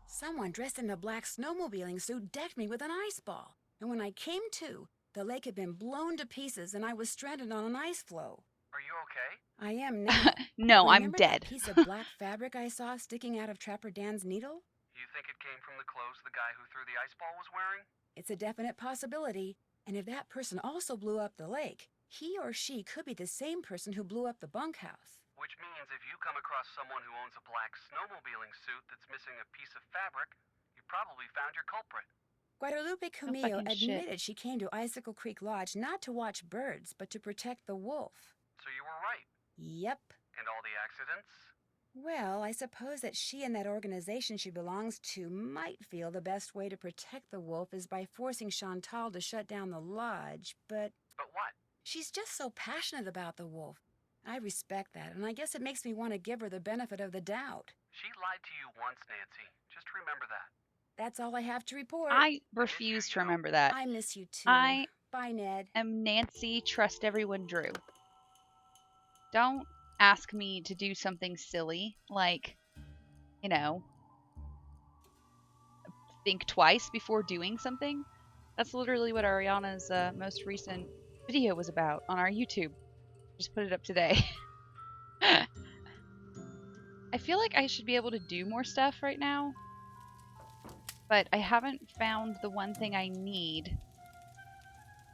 Someone dressed in a black snowmobiling suit decked me with an ice ball. And when I came to, the lake had been blown to pieces and I was stranded on an ice floe. Are you okay? I am now. No, I'm Remember dead. that piece of black fabric I saw sticking out of Trapper Dan's needle? You think it came from the clothes the guy who threw the ice ball was wearing? It's a definite possibility. And if that person also blew up the lake, he or she could be the same person who blew up the bunkhouse. Which means if you come across someone who owns a black snowmobiling suit that's missing a piece of fabric, you probably found your culprit. Guadalupe Camillo fucking shit. admitted she came to Icicle Creek Lodge not to watch birds, but to protect the wolf. So you were right. Yep. And all the accidents? Well, I suppose that she and that organization she belongs to might feel the best way to protect the wolf is by forcing Chantal to shut down the lodge, but... But what? She's just so passionate about the wolf. I respect that, and I guess it makes me want to give her the benefit of the doubt. She lied to you once, Nancy. Just remember that. That's all I have to report. I refuse to remember that. I miss you too. I Bye, Ned. am Nancy Trust Everyone Drew. Don't ask me to do something silly, like, you know, think twice before doing something. That's literally what Ariana's most recent video was about on our YouTube. Just put it up today. I feel like I should be able to do more stuff right now, but I haven't found the one thing I need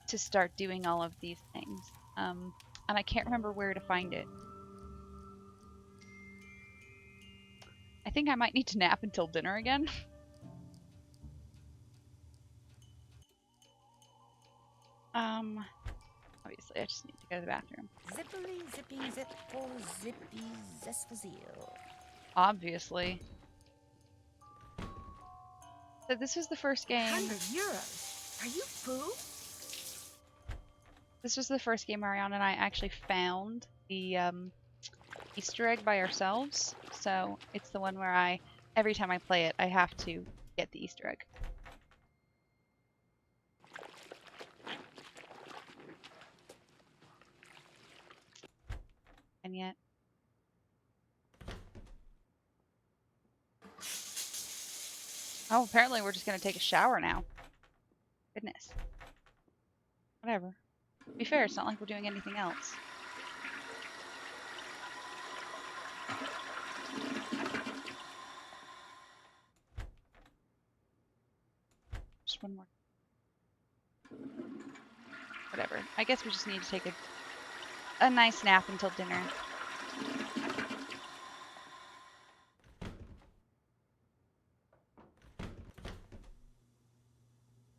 to start doing all of these things. And I can't remember where to find it. I think I might need to nap until dinner again. Obviously I just need to go to the bathroom. Zippily, zippy, zip, for zippy, zesfazil. Obviously. So this was the first game. 100 euros. Are you Foo? This was the first game Mariana and I actually found the Easter egg by ourselves. So it's the one where every time I play it, I have to get the Easter egg. And yet. Oh, apparently we're just gonna take a shower now. Goodness. Whatever. To be fair, it's not like we're doing anything else. Just one more. Whatever. I guess we just need to take a nice nap until dinner.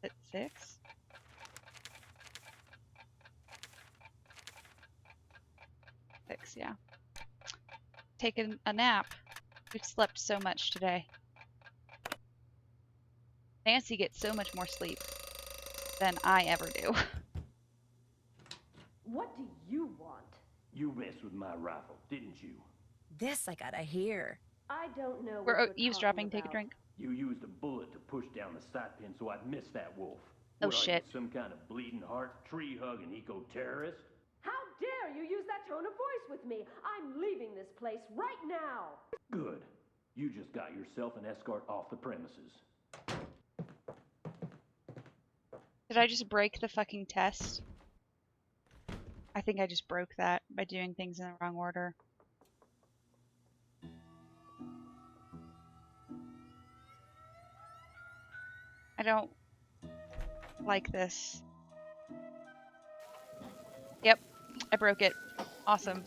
At 6? Yeah. Taking a nap. We've slept so much today. Nancy gets so much more sleep than I ever do. What do you want? You messed with my rifle, didn't you? This I gotta hear. I don't know We're what you're eavesdropping. talking Take a about. drink. You used a bullet to push down the sight pin so I'd miss that wolf. Oh, What are shit. you, some kind of bleeding heart, tree-hugging eco-terrorist? How dare you use that tone of voice with me? I'm leaving this place right now. Good. You just got yourself an escort off the premises. Did I just break the fucking test? I think I just broke that by doing things in the wrong order. I don't like this. Yep, I broke it. Awesome.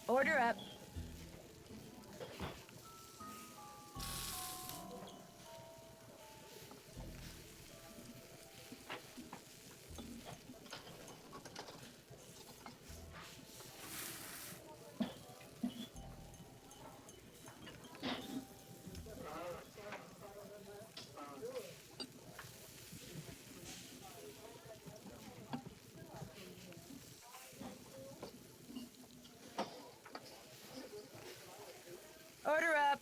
Order up. Order up.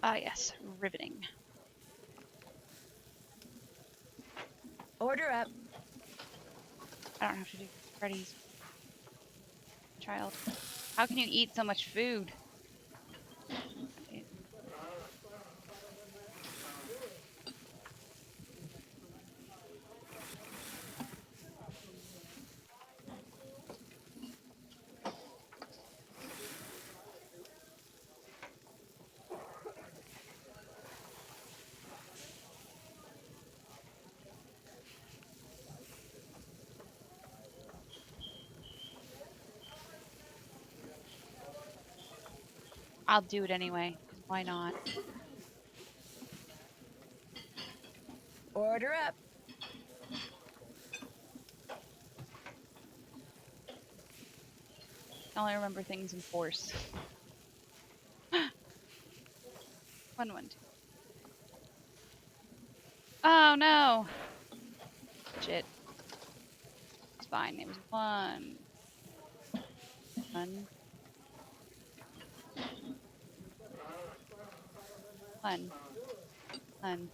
Ah, yes. Riveting. Order up. I don't have to do Freddy's child. How can you eat so much food? I'll do it anyway. Why not? Order up. I only remember things in force. 1, 1, 2. Oh no! Shit. It's fine. It was 1. 1. 1. 1.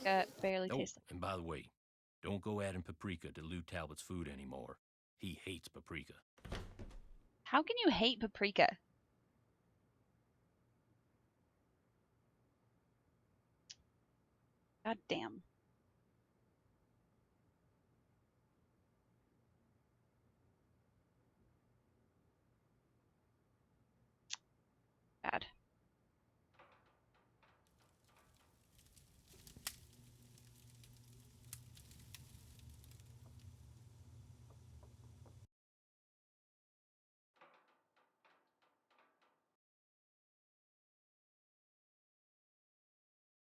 Barely Oh, tastes and by the way, don't go adding paprika to Lou Talbot's food anymore. He hates paprika. like. How can you hate paprika? God damn. Bad.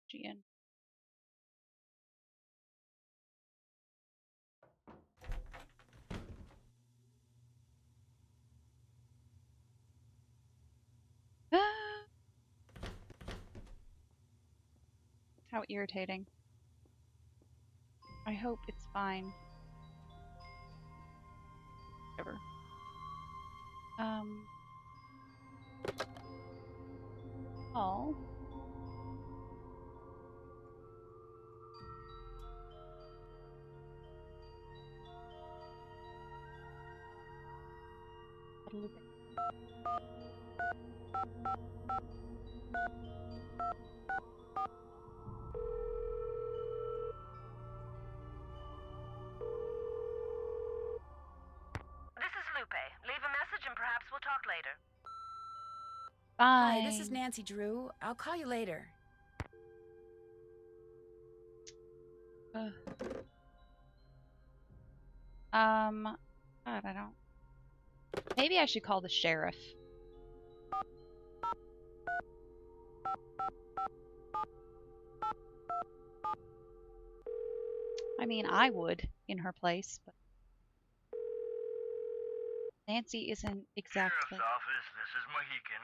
GN. Ah, how irritating. I hope it's fine. Whatever. Um. Oh. Guadalupe. This is Lupe. Leave a message and perhaps we'll talk later. Hi, this is Fine. Nancy Drew. I'll call you later. Uh, God, I don't. Maybe I should call the sheriff. I mean, I would in her place, but Nancy isn't exactly. Sheriff's office, this is Mohican.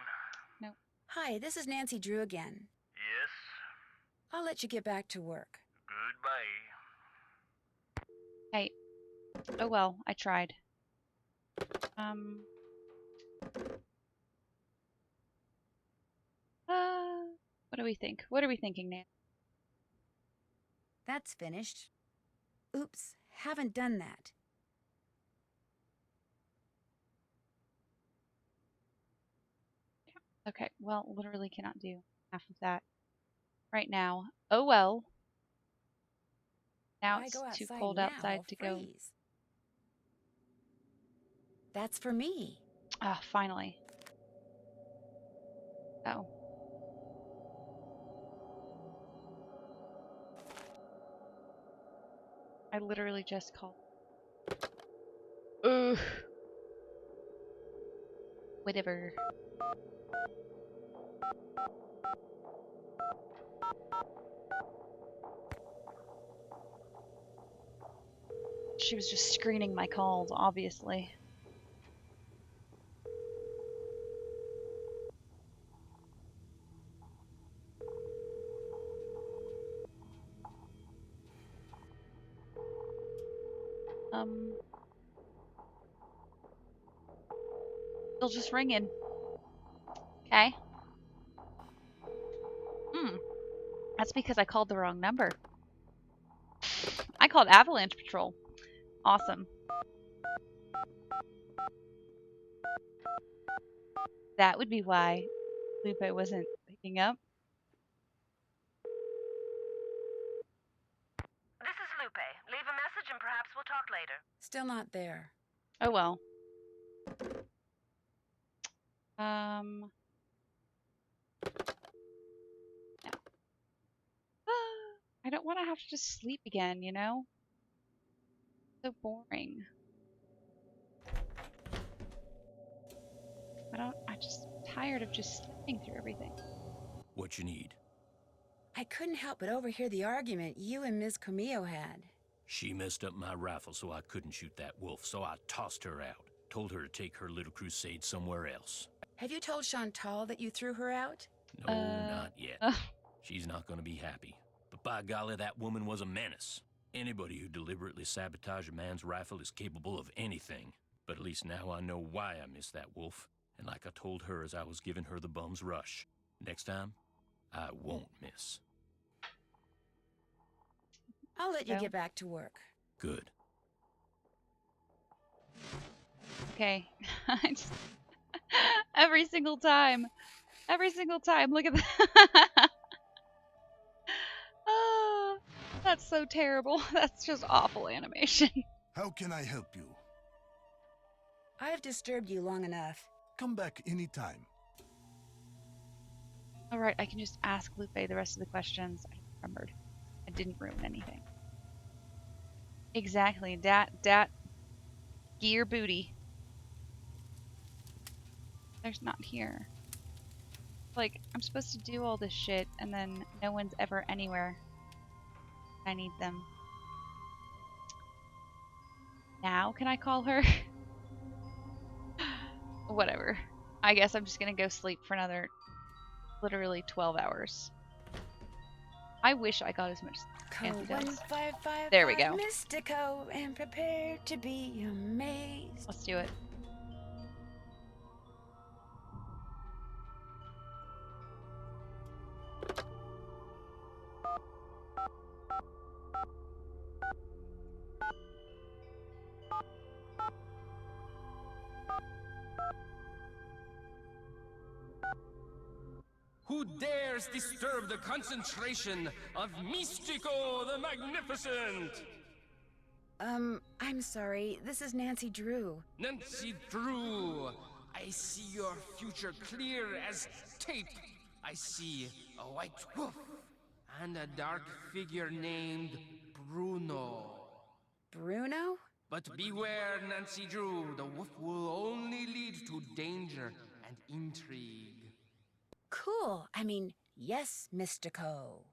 No. Hi, this is Nancy Drew again. Yes, I'll let you get back to work. goodbye. Hey. Oh well, I tried. Um. What do we think? What are we thinking, Nancy? That's finished. Oops, haven't done that. Okay, well, literally cannot do half of that right now. Oh well. If Now I it's go too outside cold now, outside I'll to go. freeze. That's for me. Ah, finally. Oh. I literally just called. Ugh. Whatever. She was just screening my calls, obviously. Um, still just ringing. Okay. Hmm. That's because I called the wrong number. I called Avalanche Patrol. Awesome. That would be why Lupe wasn't picking up. This is Lupe. Leave a message and perhaps we'll talk later. Still not there. Oh well. Um. No. I don't want to have to just sleep again, you know? So boring. I'm just tired of just sleeping through everything. What you need? I couldn't help but overhear the argument you and Ms. Camillo had. She messed up my rifle so I couldn't shoot that wolf, so I tossed her out. Told her to take her little crusade somewhere else. Have you told Chantal that you threw her out? No, Uh, not yet. uh, She's not gonna be happy. But by golly, that woman was a menace. Anybody who deliberately sabotaged a man's rifle is capable of anything. But at least now I know why I missed that wolf. And like I told her as I was giving her the bum's rush, next time, I won't miss. I'll let you So, get back to work. Good. okay. I just, every single time. Look at that. Oh, that's so terrible. That's just awful animation. How can I help you? I've disturbed you long enough. Come back anytime. All right, I can just ask Lupe the rest of the questions. I remembered. I didn't ruin anything. Exactly. Dat gear booty. There's not here. Like, I'm supposed to do all this shit and then no one's ever anywhere. I need them. Now can I call her? Whatever. I guess I'm just gonna go sleep for another literally 12 hours. I wish I got as much Call antidotes. 1555 There we go. Mystico and prepare to be amazed. Let's do it. Who dares disturb the concentration of Mystico the Magnificent? I'm sorry. This is Nancy Drew. Nancy Drew, I see your future clear as tape. I see a white wolf and a dark figure named Bruno. Bruno? But beware, Nancy Drew, the wolf will only lead to danger and intrigue. Cool. I mean, yes, Mystico.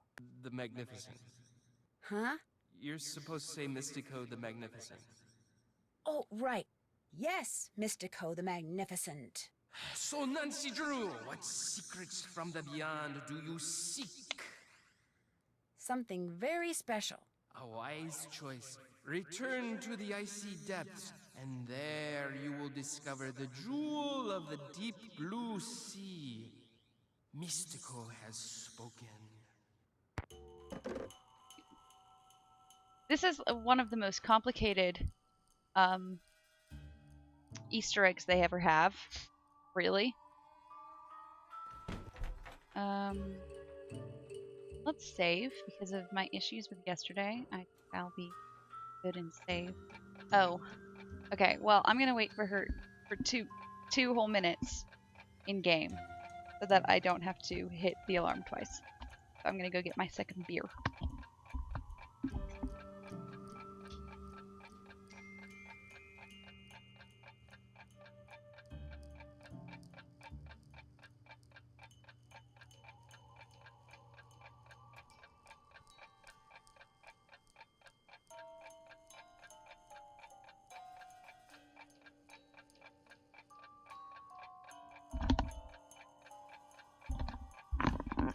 The Magnificent. Huh? You're supposed to say Mystico the Magnificent. Oh, right. Yes, Mystico the Magnificent. So, Nancy Drew, what secrets from the beyond do you seek? Something very special. A wise choice. Return to the icy depths, and there you will discover the jewel of the deep blue sea. Mystico has spoken. This is one of the most complicated Easter eggs they ever have. Really. Let's save because of my issues with yesterday. I'll be good and save. Oh, okay. Well, I'm gonna wait for her for two whole minutes in game so that I don't have to hit the alarm twice. So I'm gonna go get my second beer.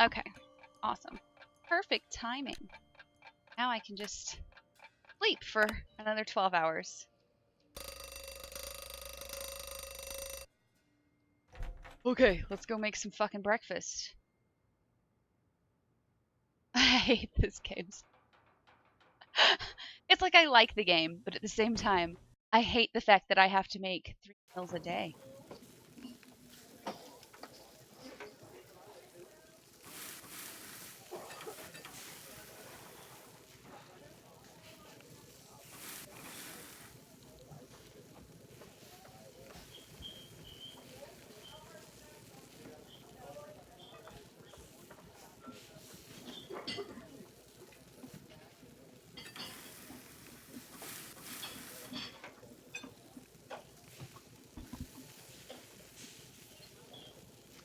Okay, awesome. Perfect timing. Now I can just sleep for another 12 hours. Okay, let's go make some fucking breakfast. I hate this game. It's like I like the game, but at the same time, I hate the fact that I have to make 3 meals a day.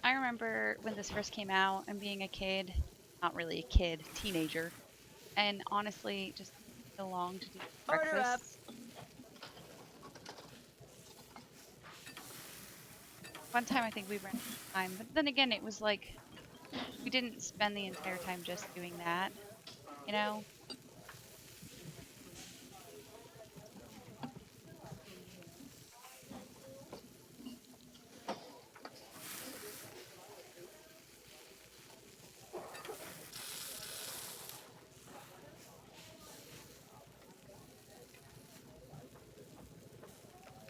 I remember when this first came out and being a kid, not really a kid, teenager, and honestly just so long to do Order up. breakfast. One time I think we ran out of time, but then again it was like we didn't spend the entire time just doing that, you know?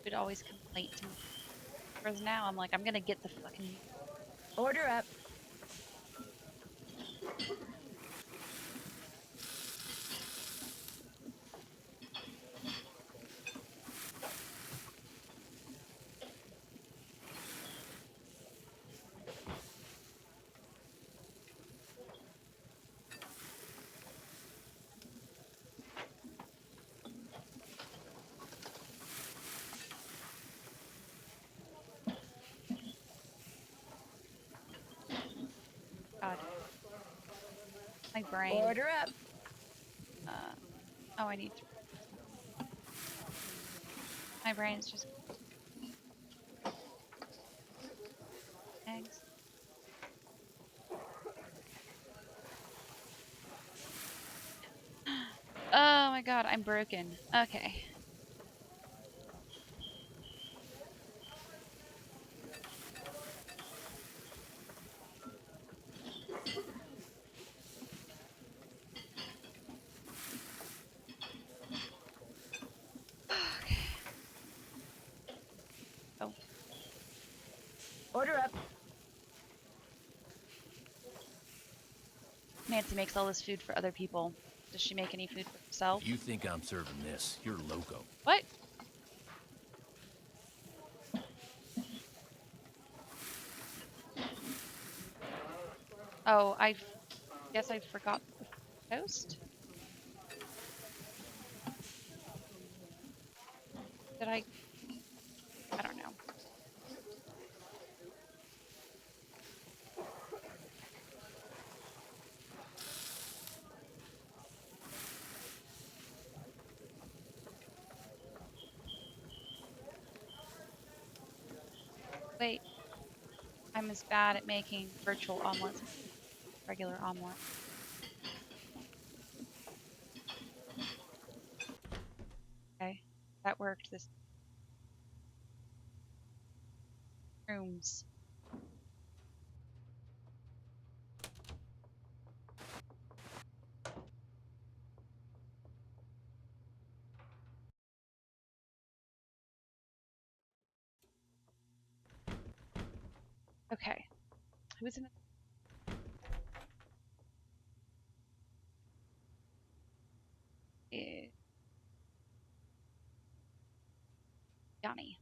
should always come late to me. Whereas now I'm like, I'm gonna get the fucking. Order up. God, my brain. Order up. Oh, I need. My brain's just eggs. Oh my God, I'm broken. Okay. Okay. Oh, Order up. Nancy makes all this food for other people. Does she make any food for herself? You think I'm serving this? You're loco. What? Oh, guess I forgot the toast. Did I? I don't know. Wait, I'm as bad at making virtual omelets as regular omelet. Okay, that worked. This rooms. Okay, who's in? Uh, Yanni.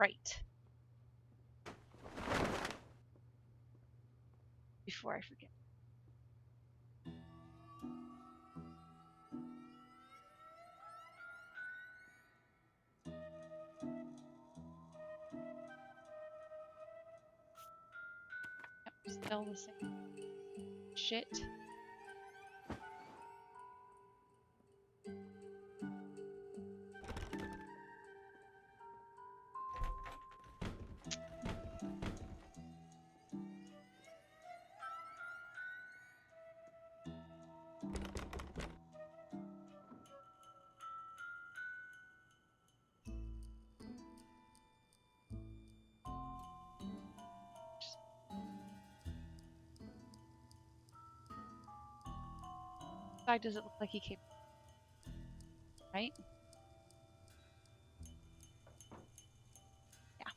Right. Before I forget. Yep, still the same shit. Why does it look like he came? Right? Yeah.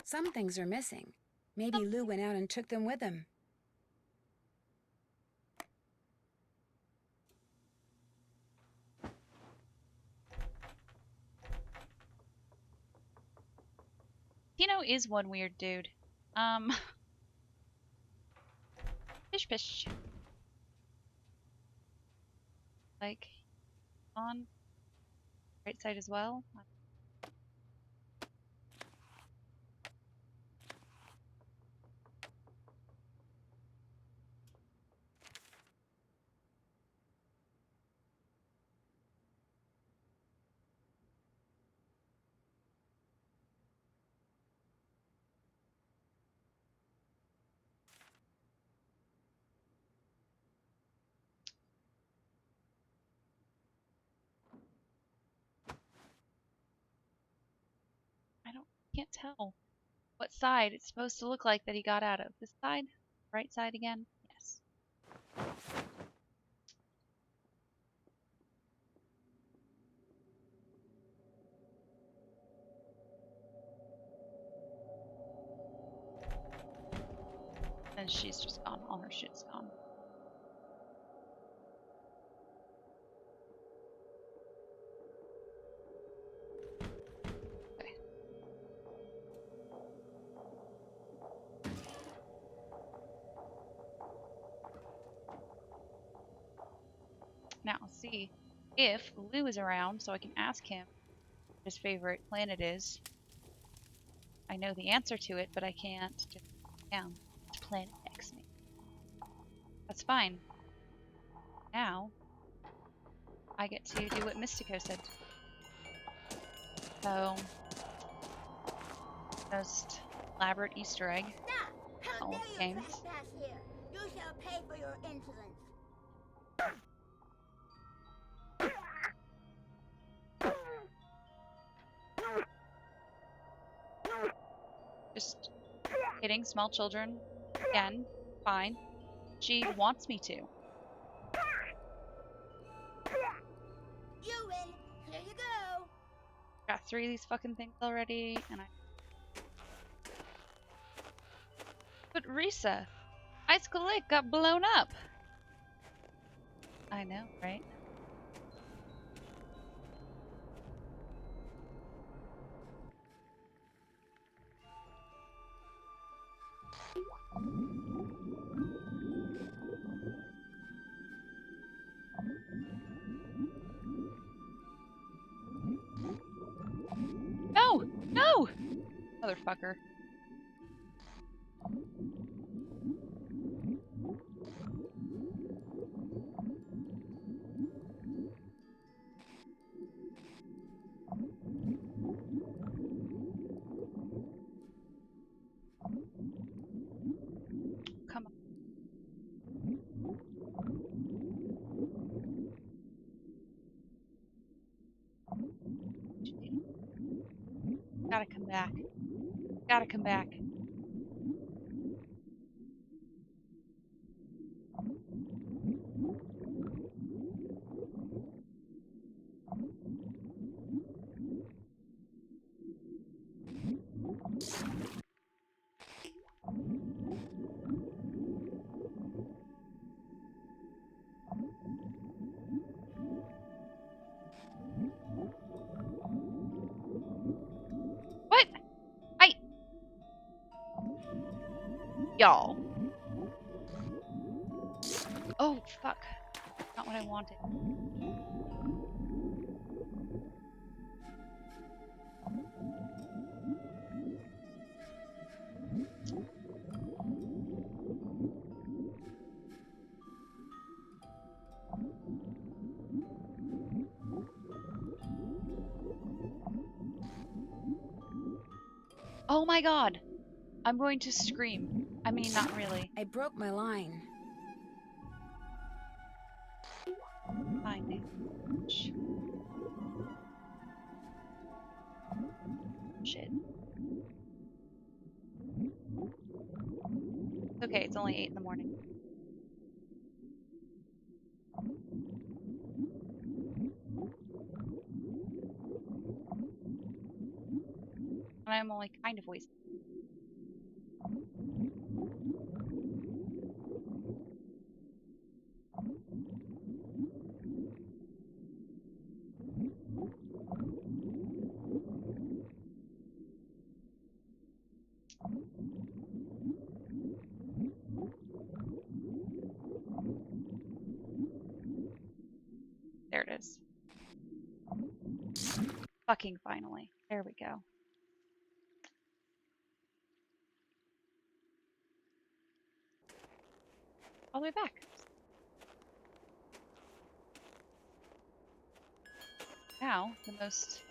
Some things are missing. Maybe Lou went out and took them with him. Tino is one weird dude. Pish pish. Like, on right side as well. Can't tell what side it's supposed to look like that he got out of. This side? Right side again? Yes. And she's just gone. All her shit's gone. Okay. Now, see if Lou is around so I can ask him what his favorite planet is. I know the answer to it, but I can't just down to planet X me. That's fine. Now, I get to do what Mystico said. So, most elaborate Easter egg. Stop! How All dare of the you games. trespass here? You shall pay for your insolence. Just hitting small children. Again, fine. She wants me to. You win. Here you go. Got 3 of these fucking things already, and I... But Rissa! Icicle Lake got blown up! I know, right? No! No! Motherfucker. Come on. Gotta come back. Gotta come back. What? Y'all. Oh, fuck. Not what I wanted. Oh my god! I'm going to scream. I mean, not really. I broke my line. Fine, dude. Shit. Okay, it's only 8 in the morning. And I'm only kind of wasting. There it is. Fucking finally. There we go. All the way back. Now, the most...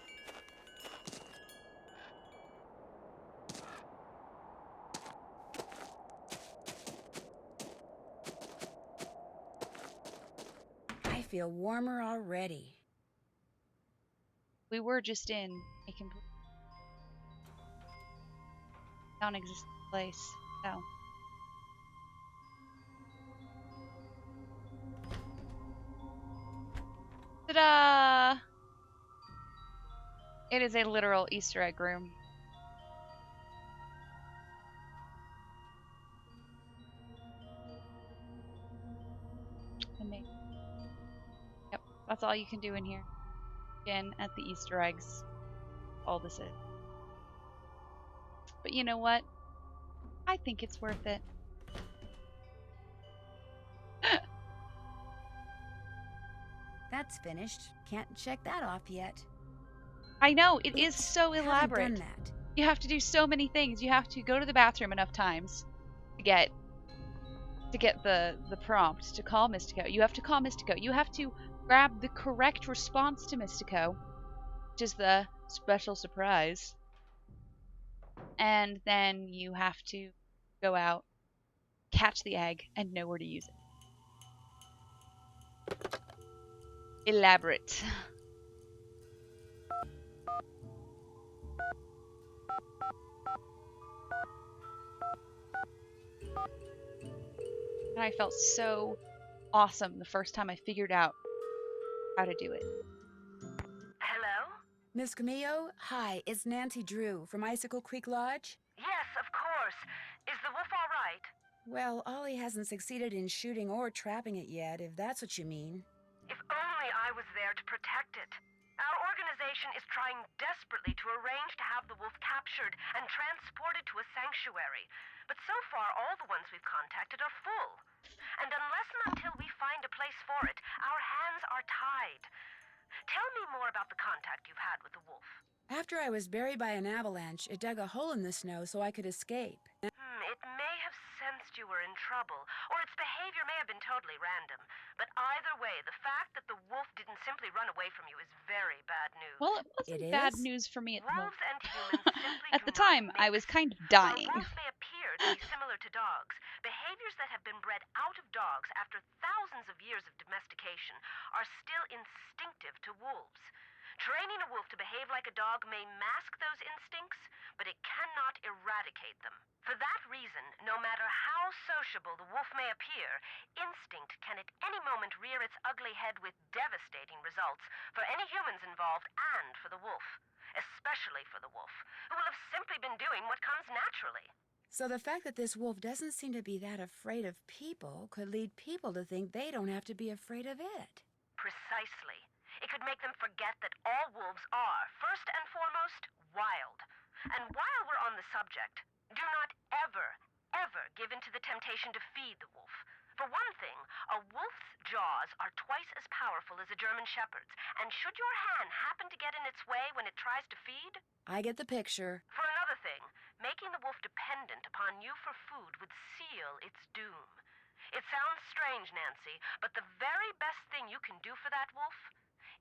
I feel warmer already. We were just in a complete... non-existent place. So. Ta-da! It is a literal Easter egg room. Amazing. Yep, that's all you can do in here. Again, at the Easter eggs. All this is. But you know what? I think it's worth it. That's finished. Can't check that off yet. I know, it is Oops, so haven't elaborate. done that. You have to do so many things. You have to go to the bathroom enough times to get the prompt to call Mystico. You have to call Mystico. You have to grab the correct response to Mystico, which is the special surprise. And then you have to go out, catch the egg, and know where to use it. Elaborate. And I felt so awesome the first time I figured out how to do it. Hello? Miss Camillo, hi, it's Nancy Drew from Icicle Creek Lodge. Yes, of course. Is the wolf all right? Well, Ollie hasn't succeeded in shooting or trapping it yet, if that's what you mean. If only I was there to protect it. Our organization is trying desperately to arrange to have the wolf captured and transported to a sanctuary. But so far, all the ones we've contacted are full. And unless and until we find a place for it, our hands are tied. Tell me more about the contact you've had with the wolf. After I was buried by an avalanche, it dug a hole in the snow so I could escape. It may have sensed you were in trouble, or its behavior may have been totally random. But either way, the fact that the wolf didn't simply run away from you is very bad news. Well, it wasn't It bad is? news for me at the moment. Wolves and humans simply At do the not time, I mix. was kind of While dying. wolves may appear to be similar to dogs, behaviors that have been bred out of dogs after thousands of years of domestication are still instinctive to wolves. Training a wolf to behave like a dog may mask those instincts, but it cannot eradicate them. For that reason, no matter how sociable the wolf may appear, instinct can at any moment rear its ugly head with devastating results for any humans involved and for the wolf. Especially for the wolf, who will have simply been doing what comes naturally. So the fact that this wolf doesn't seem to be that afraid of people could lead people to think they don't have to be afraid of it. Precisely. It could make them forget that all wolves are, first and foremost, wild. And while we're on the subject, do not ever give in to the temptation to feed the wolf. For one thing, a wolf's jaws are twice as powerful as a German shepherd's, and should your hand happen to get in its way when it tries to feed? I get the picture. For another thing, making the wolf dependent upon you for food would seal its doom. It sounds strange, Nancy, but the very best thing you can do for that wolf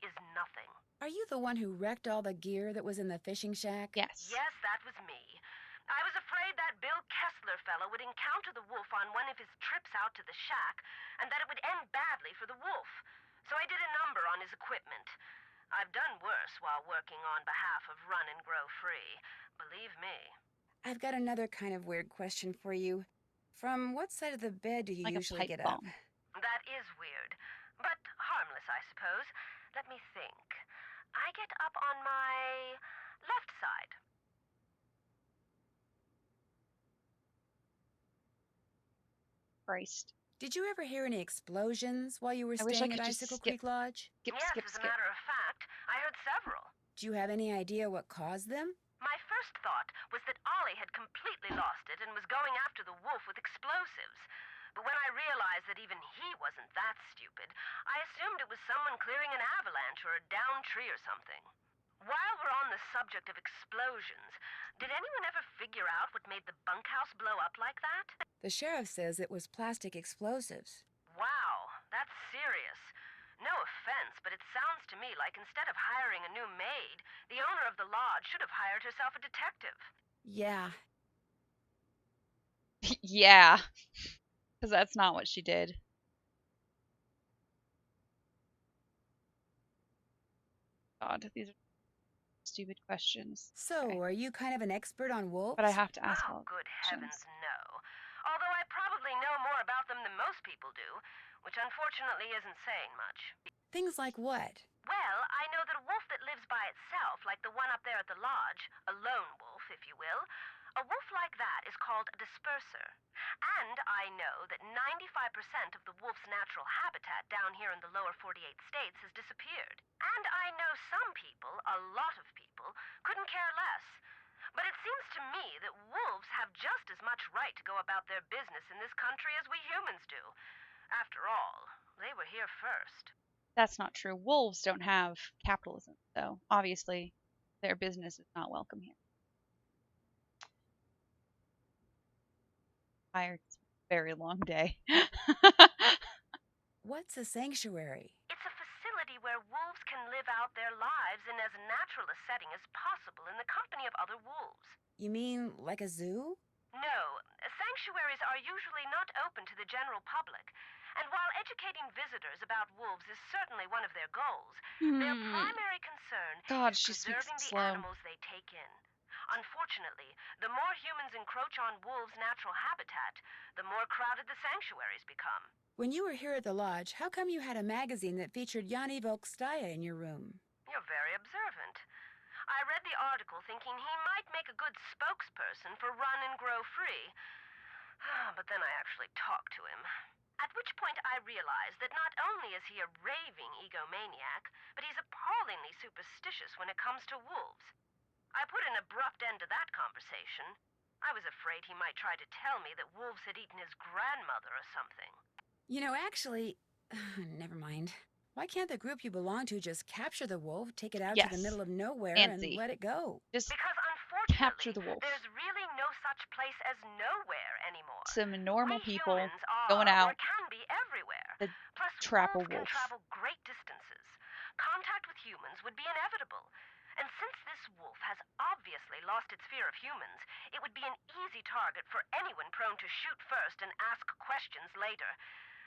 is nothing. Are you the one who wrecked all the gear that was in the fishing shack? Yes. Yes, that was me. I was afraid that Bill Kessler fellow would encounter the wolf on one of his trips out to the shack, and that it would end badly for the wolf. So I did a number on his equipment. I've done worse while working on behalf of Run and Grow Free. Believe me. I've got another kind of weird question for you. From what side of the bed do you Like a usually pipe get bomb. up? That is weird, but harmless, I suppose. Let me think. I get up on my left side. Christ. Did you ever hear any explosions while you were I wish I staying at could just Icicle skip. Creek Lodge? Skip, Yes, skip, as a skip. matter of fact, I heard several. Do you have any idea what caused them? My first thought was that Ollie had completely lost it and was going after the wolf with explosives. But when I realized that even he wasn't that stupid, I assumed it was someone clearing an avalanche or a downed tree or something. While we're on the subject of explosions, did anyone ever figure out what made the bunkhouse blow up like that? The sheriff says it was plastic explosives. Wow, that's serious. No offense, but it sounds to me like instead of hiring a new maid, the owner of the lodge should have hired herself a detective. Yeah. Yeah. Because that's not what she did. God, these are stupid questions. So, Okay. are you kind of an expert on wolves? But I have to ask Oh, all the good heavens, questions. no. Although I probably know more about them than most people do, which unfortunately isn't saying much. Things like what? Well, I know that a wolf that lives by itself, like the one up there at the lodge, a lone wolf, if you will, a wolf like that is called a disperser. And I know that 95% of the wolf's natural habitat down here in the lower 48 states has disappeared. And I know some people, a lot of people, couldn't care less. But it seems to me that wolves have just as much right to go about their business in this country as we humans do. After all, they were here first. That's not true. Wolves don't have capitalism, so obviously their business is not welcome here. Tired. It's a very long day. What's a sanctuary? It's a facility where wolves can live out their lives in as natural a setting as possible in the company of other wolves. You mean like a zoo? No, sanctuaries are usually not open to the general public, and while educating visitors about wolves is certainly one of their goals, their primary concern God, is she speaks preserving the slow. animals they take in. Unfortunately, the more humans encroach on wolves' natural habitat, the more crowded the sanctuaries become. When you were here at the lodge, how come you had a magazine that featured Yanni Volkstaya in your room? You're very observant. I read the article thinking he might make a good spokesperson for Run and Grow Free. But then I actually talked to him. At which point I realized that not only is he a raving egomaniac, but he's appallingly superstitious when it comes to wolves. I put an abrupt end to that conversation. I was afraid he might try to tell me that wolves had eaten his grandmother or something. You know, actually, never mind. Why can't the group you belong to just capture the wolf, take it out to the Yes. middle of nowhere, Nancy. and let it go? Just Because capture unfortunately, the wolf. there's really no such place as nowhere anymore. Some normal We people humans are, going or out can be, everywhere. to Plus, trap a wolves can wolf. travel great distances. Contact with humans would be inevitable. And since this wolf has obviously lost its fear of humans, it would be an easy target for anyone prone to shoot first and ask questions later.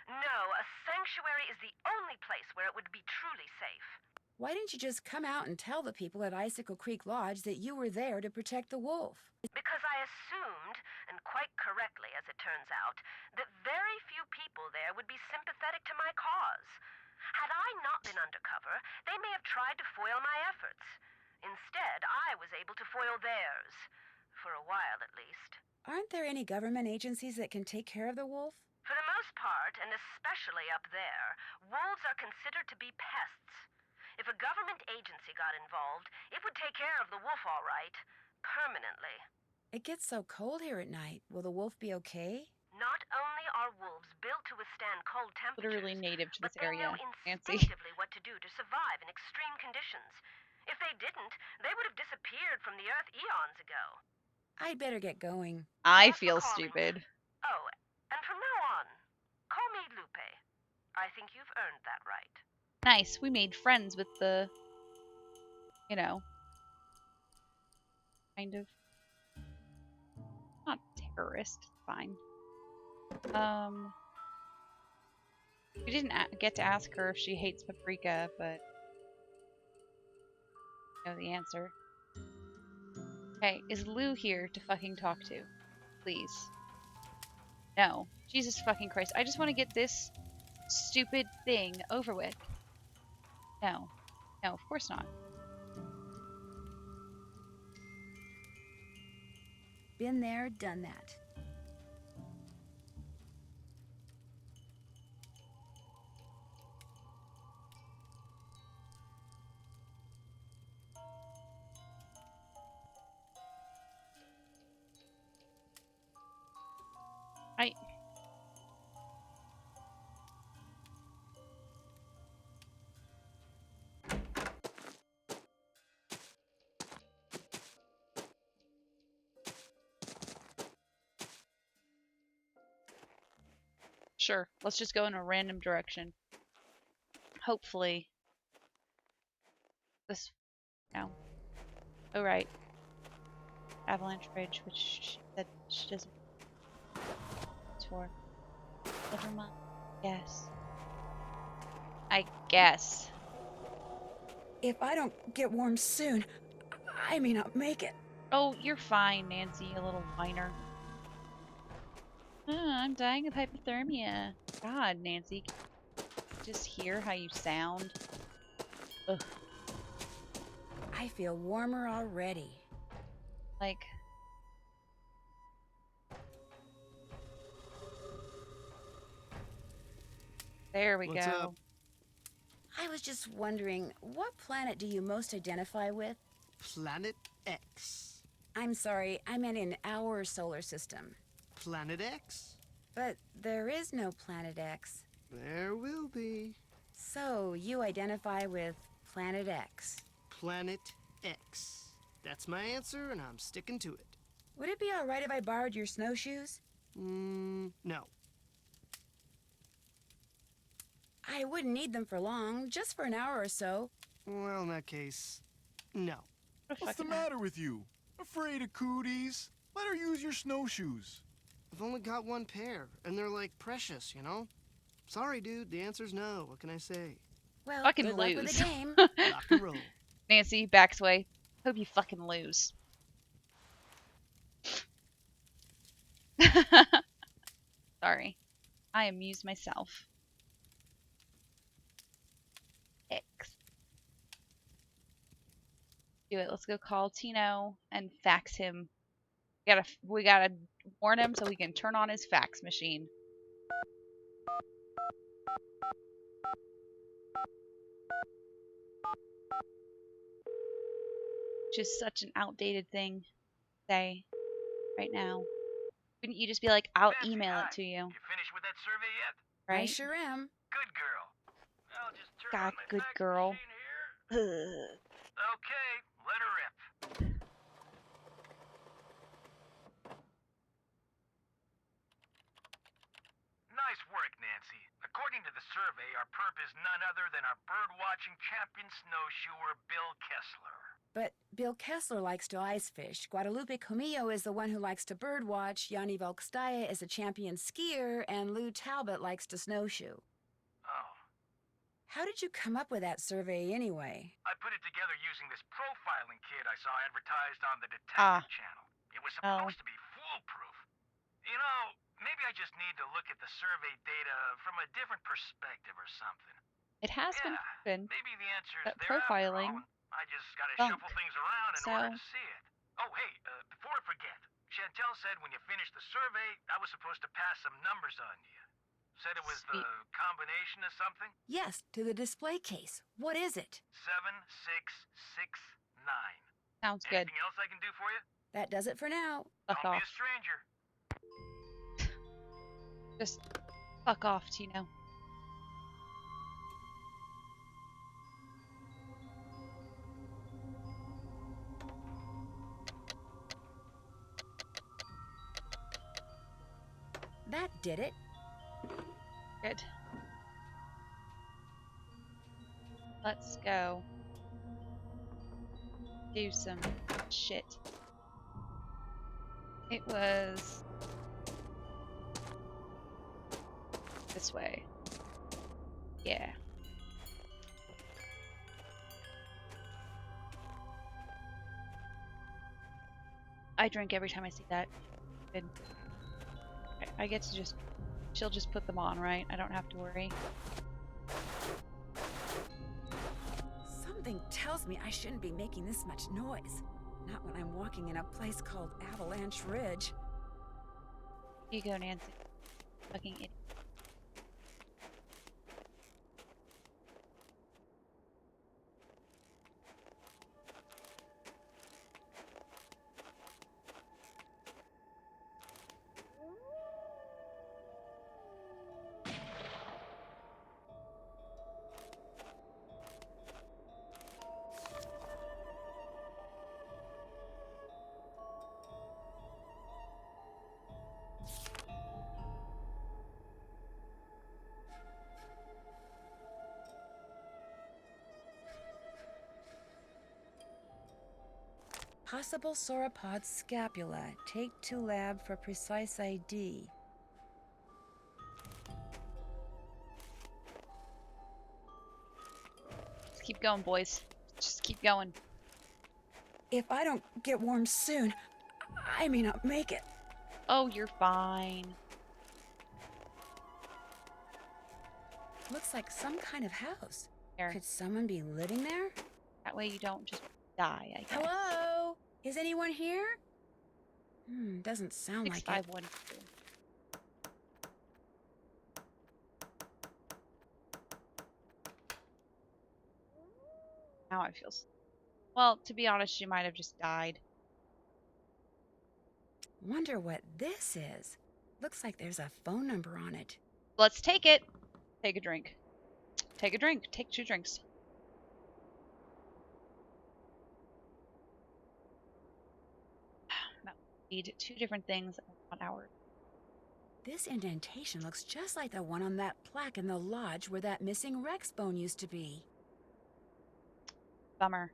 No, a sanctuary is the only place where it would be truly safe. Why didn't you just come out and tell the people at Icicle Creek Lodge that you were there to protect the wolf? Because I assumed, and quite correctly as it turns out, that very few people there would be sympathetic to my cause. Had I not been undercover, they may have tried to foil my efforts. Instead, I was able to foil theirs. For a while, at least. Aren't there any government agencies that can take care of the wolf? For the most part, and especially up there, wolves are considered to be pests. If a government agency got involved, it would take care of the wolf all right. Permanently. It gets so cold here at night. Will the wolf be okay? Not only are wolves built to withstand cold temperatures, Literally native to but this they area, know Nancy. instinctively what to do to survive in extreme conditions. If they didn't, they would have disappeared from the earth eons ago. I'd better get going. I Thanks for feel calling. stupid. Oh, and from now on, call me Lupe. I think you've earned that right. Nice. We made friends with the, kind of, not terrorist. Fine. We didn't get to ask her if she hates paprika, but I know the answer. Okay, is Lou here to fucking talk to? Please. No. Jesus fucking Christ. I just want to get this stupid thing over with. No. No, of course not. Been there, done that. Sure, let's just go in a random direction. Hopefully. This. No. Oh, right. Avalanche Ridge, which she said she doesn't. It's for. Never mind. Guess. I guess. If I don't get warm soon, I may not make it. Oh, you're fine, Nancy, you little whiner. I'm dying of hypothermia. God, Nancy. Just hear how you sound. Ugh. I feel warmer already. Like... There we What's go. up? I was just wondering, what planet do you most identify with? Planet X. I'm sorry, I meant in our solar system. Planet X? But there is no Planet X. There will be. So, you identify with Planet X. Planet X. That's my answer, and I'm sticking to it. Would it be alright if I borrowed your snowshoes? No. I wouldn't need them for long, just for an hour or so. Well, in that case, no. What's the matter with you? Afraid of cooties? Let her use your snowshoes. I've only got one pair, and they're like precious, you know? Sorry, dude, the answer's no. What can I say? Well, Fucking good luck with lose. the game. Rock and roll. Nancy, backs away. Hope you fucking lose. Sorry. I amused myself. X. Do it. Let's go call Tino and fax him. We gotta warn him so we can turn on his fax machine. Which is such an outdated thing to say right now. Wouldn't you just be like, I'll Nancy, email hi. it to you, You finished with that survey yet? I right? sure am. Good girl. I'll just turn God, on my good fax girl. machine here. Ugh. Okay, let her rip. Nice work, Nancy. According to the survey, our perp is none other than our bird-watching champion snowshoer, Bill Kessler. But Bill Kessler likes to ice fish. Guadalupe Comillo is the one who likes to birdwatch. Yanni Volkstaya is a champion skier, and Lou Talbot likes to snowshoe. Oh. How did you come up with that survey anyway? I put it together using this profiling kit I saw advertised on the Detective Channel. It was supposed to be foolproof. You know, maybe I just need to look at the survey data from a different perspective or something. It has been proven Maybe the answer's that there after all, profiling and I just gotta bunk. shuffle things around in order to see it. Oh, hey, before I forget, Chantel said when you finished the survey, I was supposed to pass some numbers on to you. Said it was the combination of something? Yes, to the display case. What is it? 7669. Sounds good. Anything else I can do for you? That does it for now. Fuck Don't off. be a stranger. Just fuck off, Tino. That did it. Good. Let's go. Do some shit. It was this way. Yeah. I drink every time I see that. Good. I get to just... She'll just put them on, right? I don't have to worry. Something tells me I shouldn't be making this much noise. Not when I'm walking in a place called Avalanche Ridge. Here you go, Nancy. Fucking idiot. Possible sauropod scapula. Take to lab for precise ID. Just keep going, boys. Just keep going. If I don't get warm soon, I may not make it. Oh, you're fine. Looks like some kind of house. Here. Could someone be living there? That way you don't just die, I guess. Hello? Is anyone here? Doesn't sound like it. 6512. Now I feel. Well, to be honest, she might have just died. Wonder what this is. Looks like there's a phone number on it. Let's take it. Take a drink. Take a drink. Take 2 drinks. That would need 2 different things in 1 hour. This indentation looks just like the one on that plaque in the lodge where that missing Rex bone used to be. Bummer.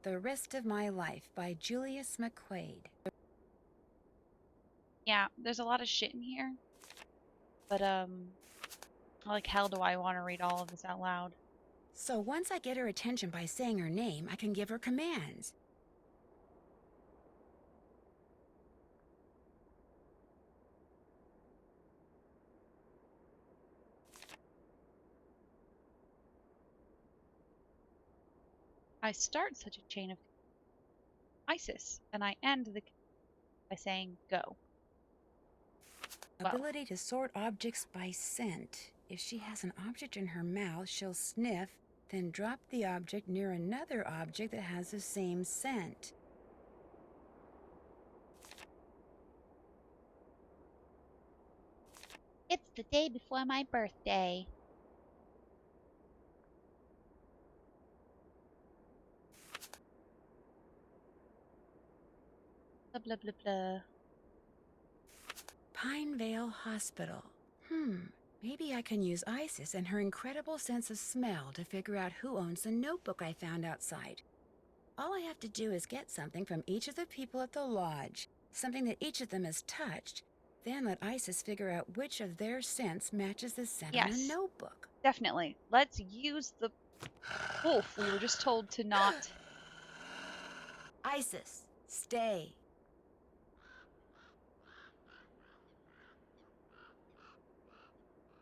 The Rest of My Life by Julius McQuaid. Yeah, there's a lot of shit in here. But, like hell do I want to read all of this out loud. So once I get her attention by saying her name, I can give her commands. I start such a chain of ISIS, and I end the by saying go. Well. Ability to sort objects by scent. If she has an object in her mouth, she'll sniff, then drop the object near another object that has the same scent. It's the day before my birthday. Blah blah blah blah. Pinevale Hospital. Maybe I can use Isis and her incredible sense of smell to figure out who owns the notebook I found outside. All I have to do is get something from each of the people at the lodge, something that each of them has touched, then let Isis figure out which of their scents matches the scent on the notebook. Definitely. Let's use the wolf. We were just told to not. Isis, stay.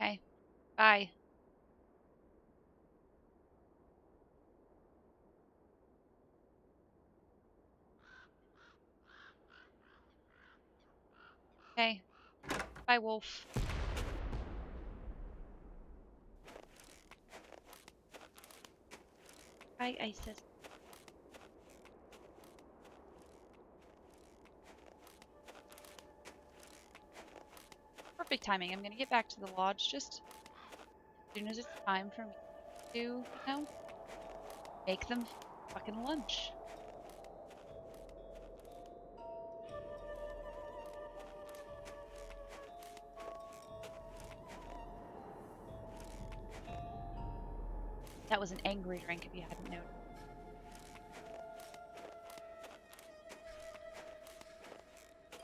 Okay. Bye. Okay. Bye, wolf. Bye, Isis. Perfect timing. I'm gonna get back to the lodge just as soon as it's time for me to, you know, make them fucking lunch. That was an angry drink if you hadn't noticed.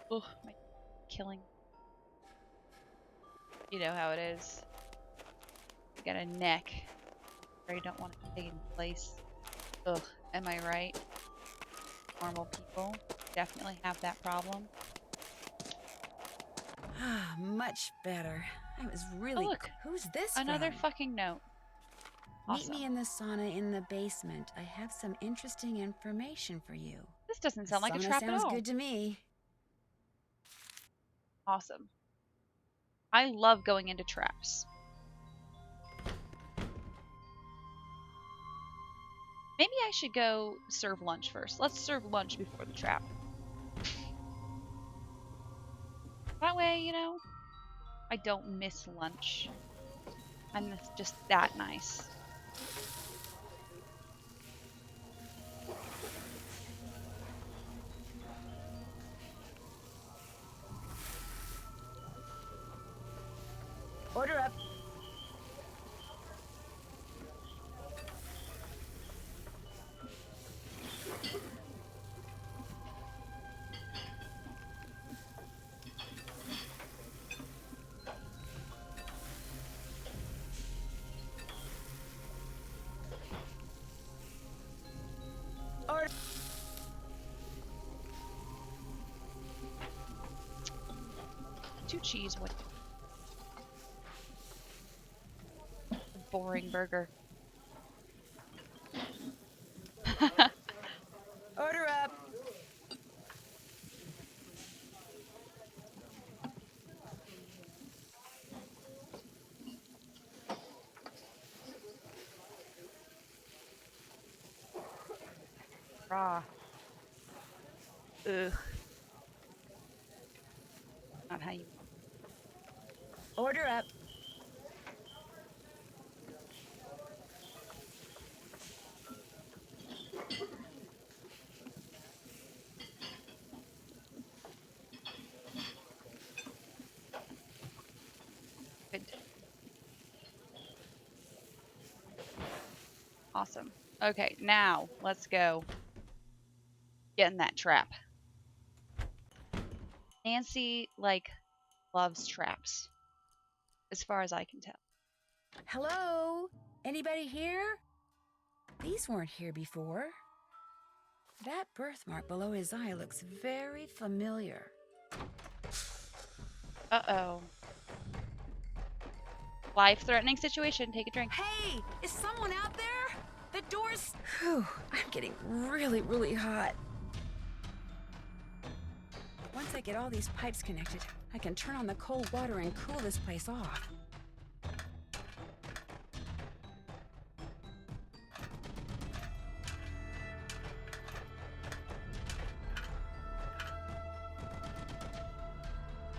Ugh, my killing. You know how it is. You got a neck. I don't want it taking place. Ugh, am I right? Normal people definitely have that problem. Much better. I was really... Oh, look. Who's this Another from? fucking note. Awesome. Meet me in the sauna in the basement. I have some interesting information for you. This doesn't sound like a Sauna trap at all. sounds good to me. Awesome. I love going into traps. Maybe I should go serve lunch first. Let's serve lunch before the trap. That way, you know, I don't miss lunch. I'm just that nice. Order up. 2 cheese. What? Boring burger. Order up. Raw. Ugh. Not how you. Order up. Good. Awesome. Okay, now let's go get in that trap. Nancy, like, loves traps, as far as I can tell. Hello? Anybody here? These weren't here before. That birthmark below his eye looks very familiar. Uh-oh. Life-threatening situation. Take a drink. Hey, is someone out there? The door's... Whew, I'm getting really, really hot. Once I get all these pipes connected, I can turn on the cold water and cool this place off.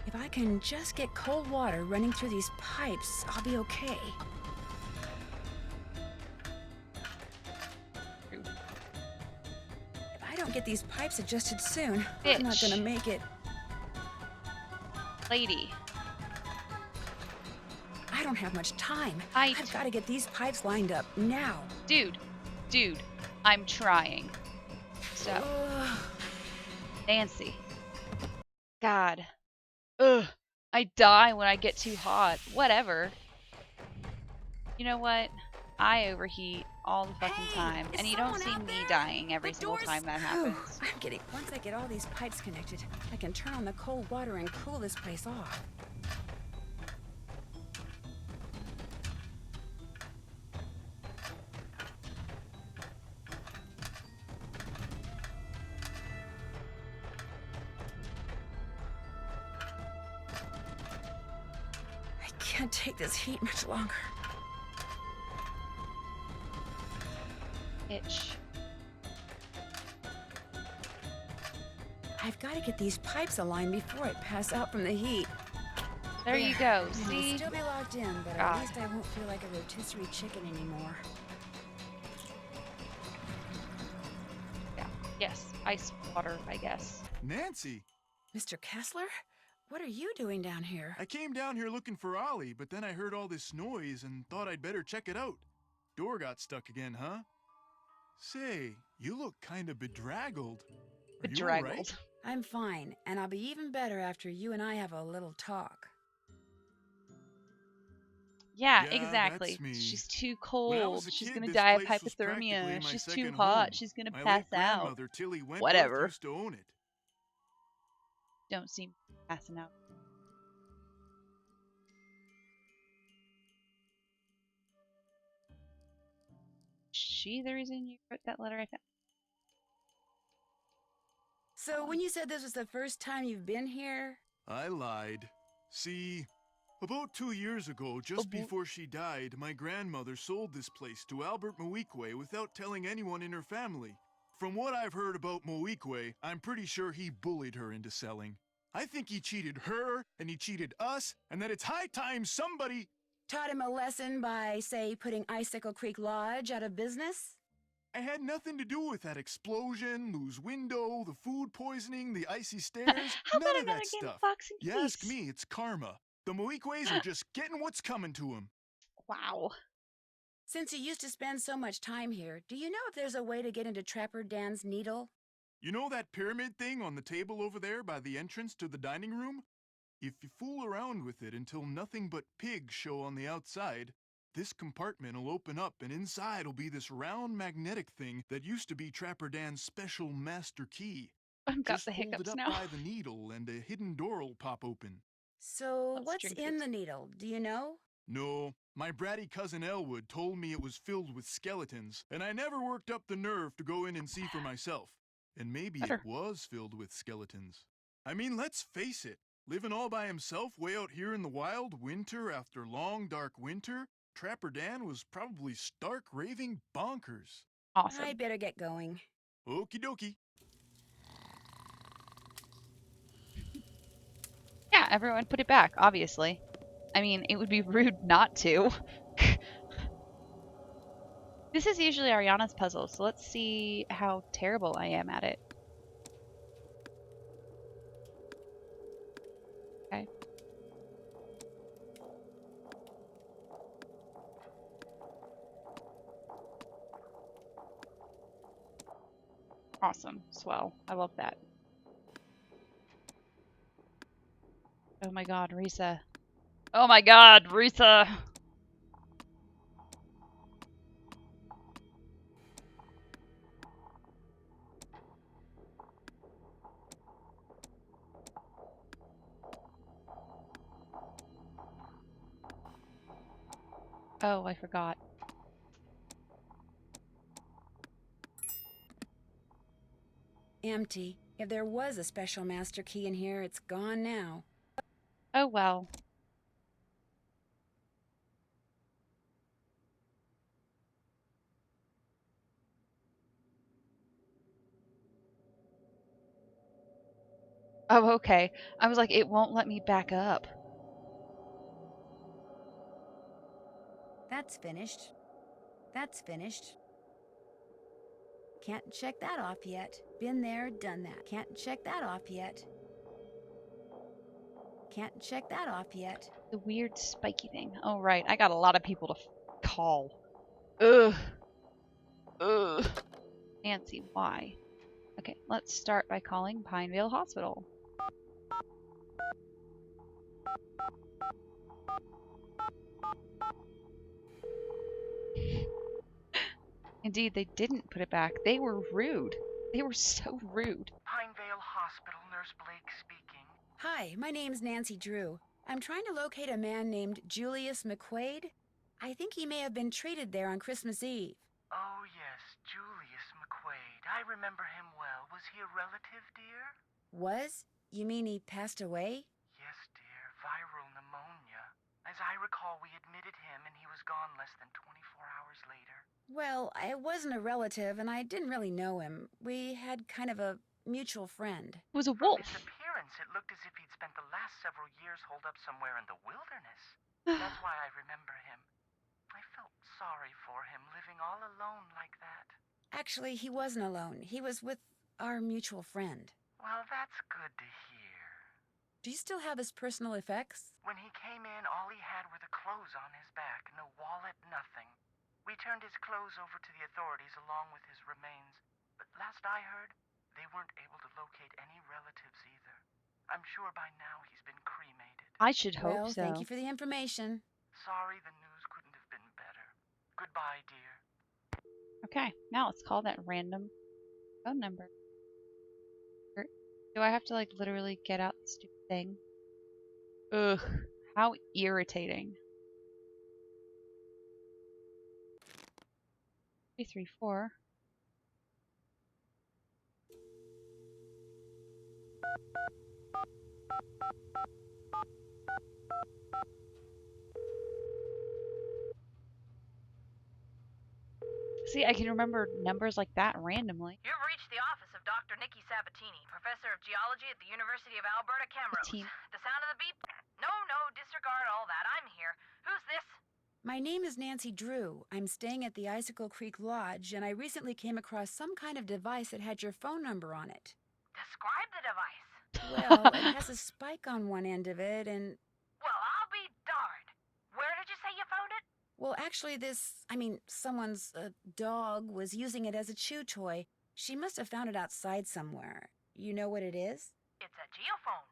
If I can just get cold water running through these pipes, I'll be okay. If I don't get these pipes adjusted soon, I'm not gonna make it. Lady. I don't have much time. I've got to get these pipes lined up now. Dude, I'm trying. So, Nancy. God. Ugh. I die when I get too hot. Whatever. You know what? I overheat all the fucking time, and you don't see me dying every single time that happens. I'm getting. Once I get all these pipes connected, I can turn on the cold water and cool this place off. I can't take this heat much longer. Itch. I've got to get these pipes aligned before I pass out from the heat. There you go. I'll See? still be locked in, but at least I won't feel like a rotisserie chicken anymore. Yeah. Yes. Ice water, I guess. Nancy! Mr. Kessler? What are you doing down here? I came down here looking for Ollie, but then I heard all this noise and thought I'd better check it out. Door got stuck again, huh? Say, you look kinda bedraggled. Are you all right? I'm fine, and I'll be even better after you and I have a little talk. Yeah, Yeah, exactly. that's me. She's too When I was cold. a She's kid, gonna this die of place was practically hypothermia. my She's too second hot. home. She's gonna My pass late out. grandmother, Tilly Wentworth, Whatever. used to own it. Don't seem passing out. She the reason you wrote that letter I found? So when you said this was the first time you've been here? I lied. See, about 2 years ago, just before she died, my grandmother sold this place to Albert Moique without telling anyone in her family. From what I've heard about Moique, I'm pretty sure he bullied her into selling. I think he cheated her, and he cheated us, and that it's high time somebody Taught him a lesson by, say, putting Icicle Creek Lodge out of business? I had nothing to do with that explosion, loose window, the food poisoning, the icy stairs, How none about of another that game stuff. of boxing You case? ask me, it's karma. The Moiques are just getting what's coming to them. Wow. Since you used to spend so much time here, do you know if there's a way to get into Trapper Dan's needle? You know that pyramid thing on the table over there by the entrance to the dining room? If you fool around with it until nothing but pigs show on the outside, this compartment will open up and inside will be this round magnetic thing that used to be Trapper Dan's special master key. I've got Just the hold it hiccups up now. by the needle and a hidden door will pop open. So, Let's what's drink in this. the needle? Do you know? No, my bratty cousin Elwood told me it was filled with skeletons, and I never worked up the nerve to go in and see for myself. And maybe it Better. was filled with skeletons. I mean, let's face it, living all by himself way out here in the wild, winter after long dark winter, Trapper Dan was probably stark raving bonkers. Awesome. I'd better get going. Okie dokie. Yeah, everyone put it back, obviously. I mean, it would be rude not to. This is usually Ariana's puzzle, so let's see how terrible I am at it. Okay. Awesome. Swell. I love that. Oh my god, Rissa. Oh my god, Rissa! Oh, I forgot. Empty. If there was a special master key in here, it's gone now. Oh well. Oh, okay. I was like, it won't let me back up. That's finished. That's finished. Can't check that off yet. Been there, done that. Can't check that off yet. Can't check that off yet. The weird spiky thing. Oh, right. I got a lot of people to call. Ugh. Ugh. Nancy, why? Okay, let's start by calling Pinevale Hospital. Indeed, they didn't put it back. They were rude. They were so rude. Pinevale Hospital, Nurse Blake speaking. Hi, my name's Nancy Drew. I'm trying to locate a man named Julius McQuaid. I think he may have been treated there on Christmas Eve. Oh, yes, Julius McQuaid. I remember him well. Was he a relative, dear? Was? You mean he passed away? Yes, dear. Viral pneumonia. As I recall, we admitted him and he was gone less than 24 hours later. Well, I wasn't a relative and I didn't really know him. We had kind of a mutual friend. It was a From wolf. his appearance, it looked as if he'd spent the last several years holed up somewhere in the wilderness. That's why I remember him. I felt sorry for him, living all alone like that. Actually, he wasn't alone. He was with our mutual friend. Well, that's good to hear. Do you still have his personal effects? When he came in, all he had were the clothes on his back. No wallet, nothing. We turned his clothes over to the authorities along with his remains. But last I heard, they weren't able to locate any relatives either. I'm sure by now he's been cremated. I should hope Well, so. thank you for the information. Sorry the news couldn't have been better. Goodbye, dear. Okay, now let's call that random phone number. Do I have to, like, literally get out the stupid thing? Ugh, how irritating. 334. See, I can remember numbers like that randomly. You've reached the office of Dr. Nikki Sabatini, professor of geology at the University of Alberta, Camrose. Sabatini. The sound of the beep? No, disregard all that. I'm here. Who's this? My name is Nancy Drew. I'm staying at the Icicle Creek Lodge, and I recently came across some kind of device that had your phone number on it. Describe the device. Well, it has a spike on one end of it, and... Well, I'll be darned. Where did you say you found it? Well, actually, someone's dog was using it as a chew toy. She must have found it outside somewhere. You know what it is? It's a geophone.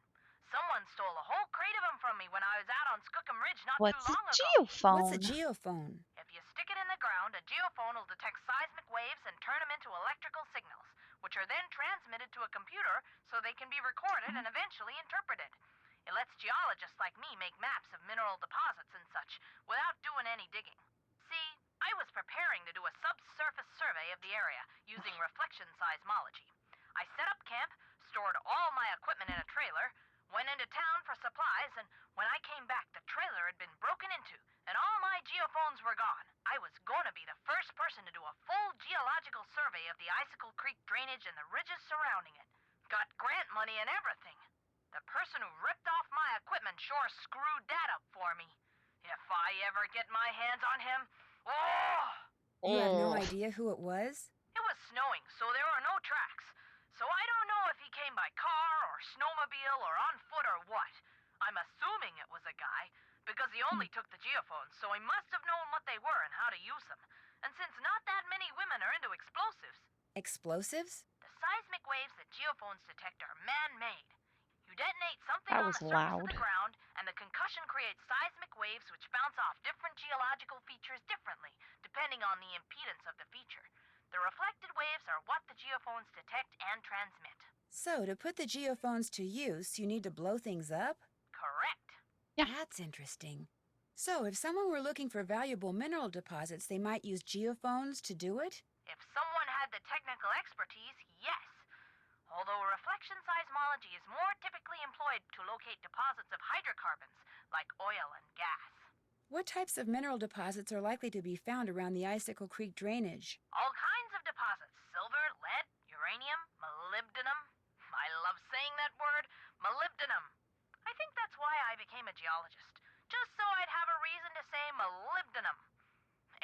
Someone stole a whole crate of them from me when I was out on Skookum Ridge not What's too a long ago. geophone? What's a geophone? If you stick it in the ground, a geophone will detect seismic waves and turn them into electrical signals, which are then transmitted to a computer so they can be recorded and eventually interpreted. It lets geologists like me make maps of mineral deposits and such without doing any digging. See, I was preparing to do a subsurface survey of the area using reflection seismology. I set up camp, stored all my equipment in a trailer, went into town for supplies, and when I came back, the trailer had been broken into, and all my geophones were gone. I was gonna be the first person to do a full geological survey of the Icicle Creek drainage and the ridges surrounding it. Got grant money and everything. The person who ripped off my equipment sure screwed that up for me. If I ever get my hands on him, oh! You have no idea who it was? It was snowing, so there were no tracks. So I don't know if he came by car or snowmobile or on foot or what. I'm assuming it was a guy, because he only took the geophones, so he must have known what they were and how to use them. And since not that many women are into explosives... Explosives? The seismic waves that geophones detect are man-made. You detonate something That on was the surface of loud. the ground, and the concussion creates seismic waves which bounce off different geological features differently, depending on the impedance of the feature. The reflected waves are what the geophones detect and transmit. So, to put the geophones to use, you need to blow things up? Correct. Yeah. That's interesting. So, if someone were looking for valuable mineral deposits, they might use geophones to do it? If someone had the technical expertise, yes. Although reflection seismology is more typically employed to locate deposits of hydrocarbons, like oil and gas. What types of mineral deposits are likely to be found around the Icicle Creek drainage? All kinds of deposits. Silver, lead, uranium, molybdenum. I love saying that word, molybdenum. I think that's why I became a geologist. Just so I'd have a reason to say molybdenum.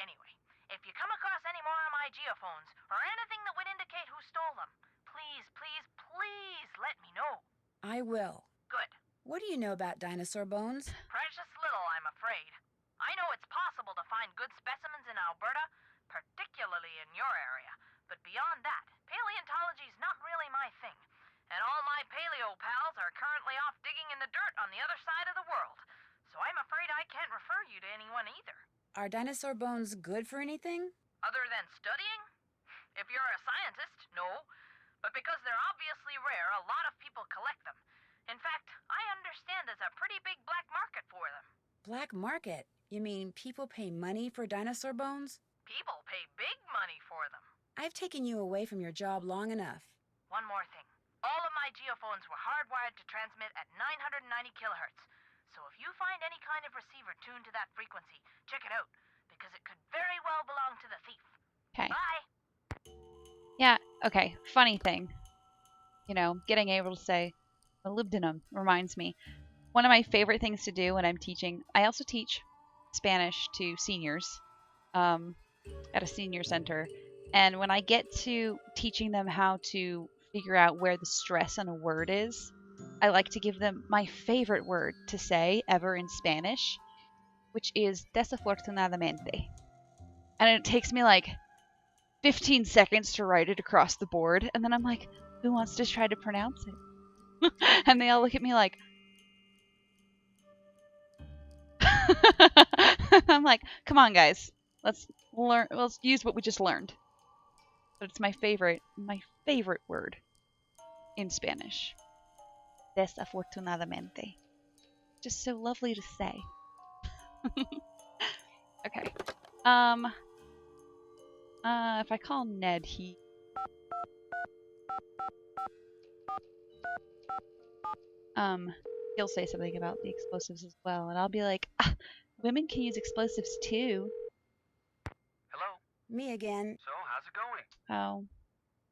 Anyway, if you come across any more of my geophones, or anything that would indicate who stole them, please, please, please let me know. I will. Good. What do you know about dinosaur bones? Precious little, I'm afraid. I know it's possible to find good specimens in Alberta, particularly in your area. But beyond that, paleontology's not really my thing. And all my paleo pals are currently off digging in the dirt on the other side of the world. So I'm afraid I can't refer you to anyone either. Are dinosaur bones good for anything? Other than studying? If you're a scientist, no. But because they're obviously rare, a lot of people collect them. In fact, I understand there's a pretty big black market for them. Black market? You mean people pay money for dinosaur bones? People pay big money for them. I've taken you away from your job long enough. One more thing. All of my geophones were hardwired to transmit at 990 kilohertz. So if you find any kind of receiver tuned to that frequency, check it out, because it could very well belong to the thief. Okay. Bye! Yeah, okay. Funny thing. You know, getting able to say molybdenum reminds me. One of my favorite things to do when I'm teaching, I also teach Spanish to seniors at a senior center. And when I get to teaching them how to figure out where the stress on a word is, I like to give them my favorite word to say ever in Spanish, which is desafortunadamente. And it takes me like 15 seconds to write it across the board, and then I'm like, who wants to try to pronounce it? And they all look at me like, I'm like, come on guys, let's use what we just learned. But it's my favorite word in Spanish. Desafortunadamente. Just so lovely to say. Okay. If I call Ned, he'll say something about the explosives as well, and I'll be like, women can use explosives too. Hello? Me again. So, how's it going?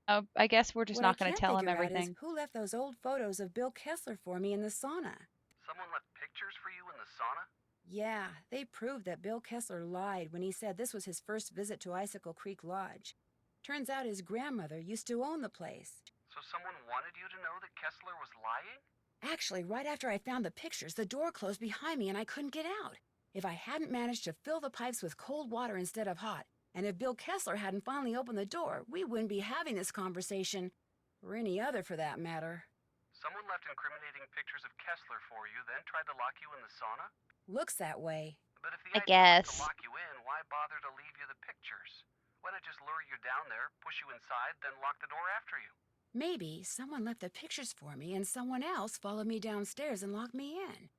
Oh, I guess we're just What not I going to can't tell him figure out everything. is who left those old photos of Bill Kessler for me in the sauna. Someone left pictures for you in the sauna? Yeah, they proved that Bill Kessler lied when he said this was his first visit to Icicle Creek Lodge. Turns out his grandmother used to own the place. So someone wanted you to know that Kessler was lying? Actually, right after I found the pictures, the door closed behind me and I couldn't get out. If I hadn't managed to fill the pipes with cold water instead of hot, and if Bill Kessler hadn't finally opened the door, we wouldn't be having this conversation. Or any other for that matter. Someone left incriminating pictures of Kessler for you, then tried to lock you in the sauna? Looks that way. But if the I idea was guess. to lock you in, why bother to leave you the pictures? Why not just lure you down there, push you inside, then lock the door after you? Maybe someone left the pictures for me and someone else followed me downstairs and locked me in.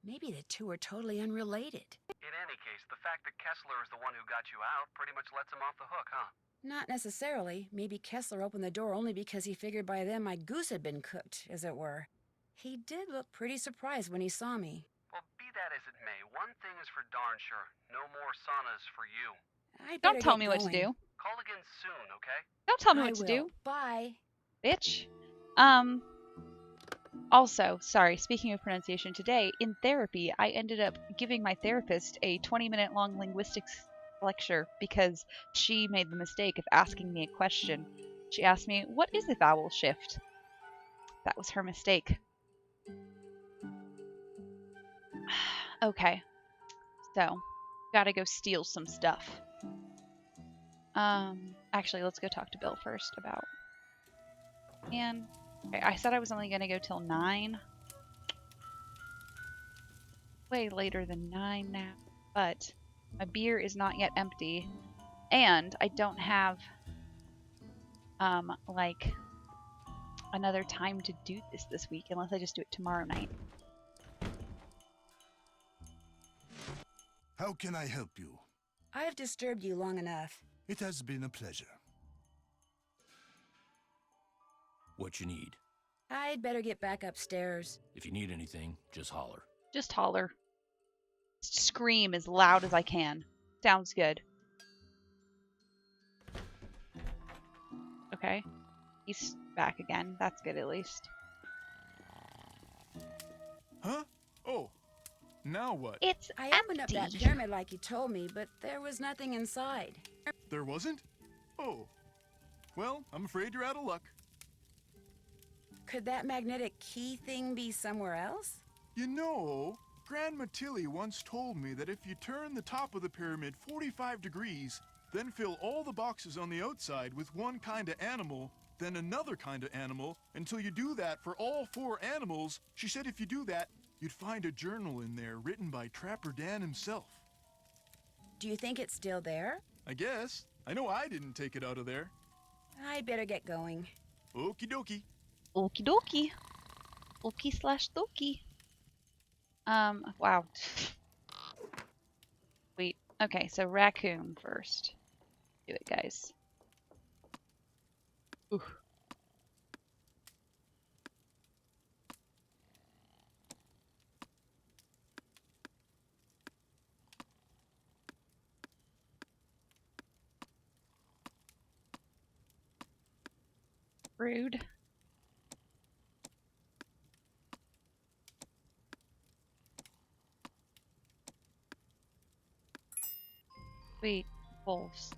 Maybe the two are totally unrelated. In any case, the fact that Kessler is the one who got you out pretty much lets him off the hook, huh? Not necessarily. Maybe Kessler opened the door only because he figured by then my goose had been cooked, as it were. He did look pretty surprised when he saw me. Well, be that as it may, one thing is for darn sure. No more saunas for you. I Don't better tell get me going. what to do. Call again soon, okay? Don't tell me I what to will. do, Bye. bitch. Also, sorry, speaking of pronunciation, today in therapy, I ended up giving my therapist a 20-minute long linguistics lecture because she made the mistake of asking me a question. She asked me, "What is a vowel shift?" That was her mistake. Okay, so gotta go steal some stuff. Actually, let's go talk to Bill first about. And I said I was only gonna go till 9. Way later than 9 now, but my beer is not yet empty, and I don't have like another time to do this week unless I just do it tomorrow night. How can I help you? I've disturbed you long enough. It has been a pleasure. What you need. I'd better get back upstairs. If you need anything, just holler. Just holler. Scream as loud as I can. Sounds good. Okay. He's back again. That's good at least. Huh? Oh. Now what? It's I empty. opened up that pyramid like you told me, but there was nothing inside. There wasn't? Oh. Well, I'm afraid you're out of luck. Could that magnetic key thing be somewhere else? You know, Grandma Tilly once told me that if you turn the top of the pyramid 45 degrees, then fill all the boxes on the outside with one kind of animal, then another kind of animal, until you do that for all 4 animals, she said if you do that, you'd find a journal in there written by Trapper Dan himself. Do you think it's still there? I guess. I know I didn't take it out of there. I'd better get going. Okie dokie. Okie dokie. Okie/dokie. Wow. Wait. Okay, so raccoon first. Do it, guys. Ooh. Rude. Sweet. Wolves.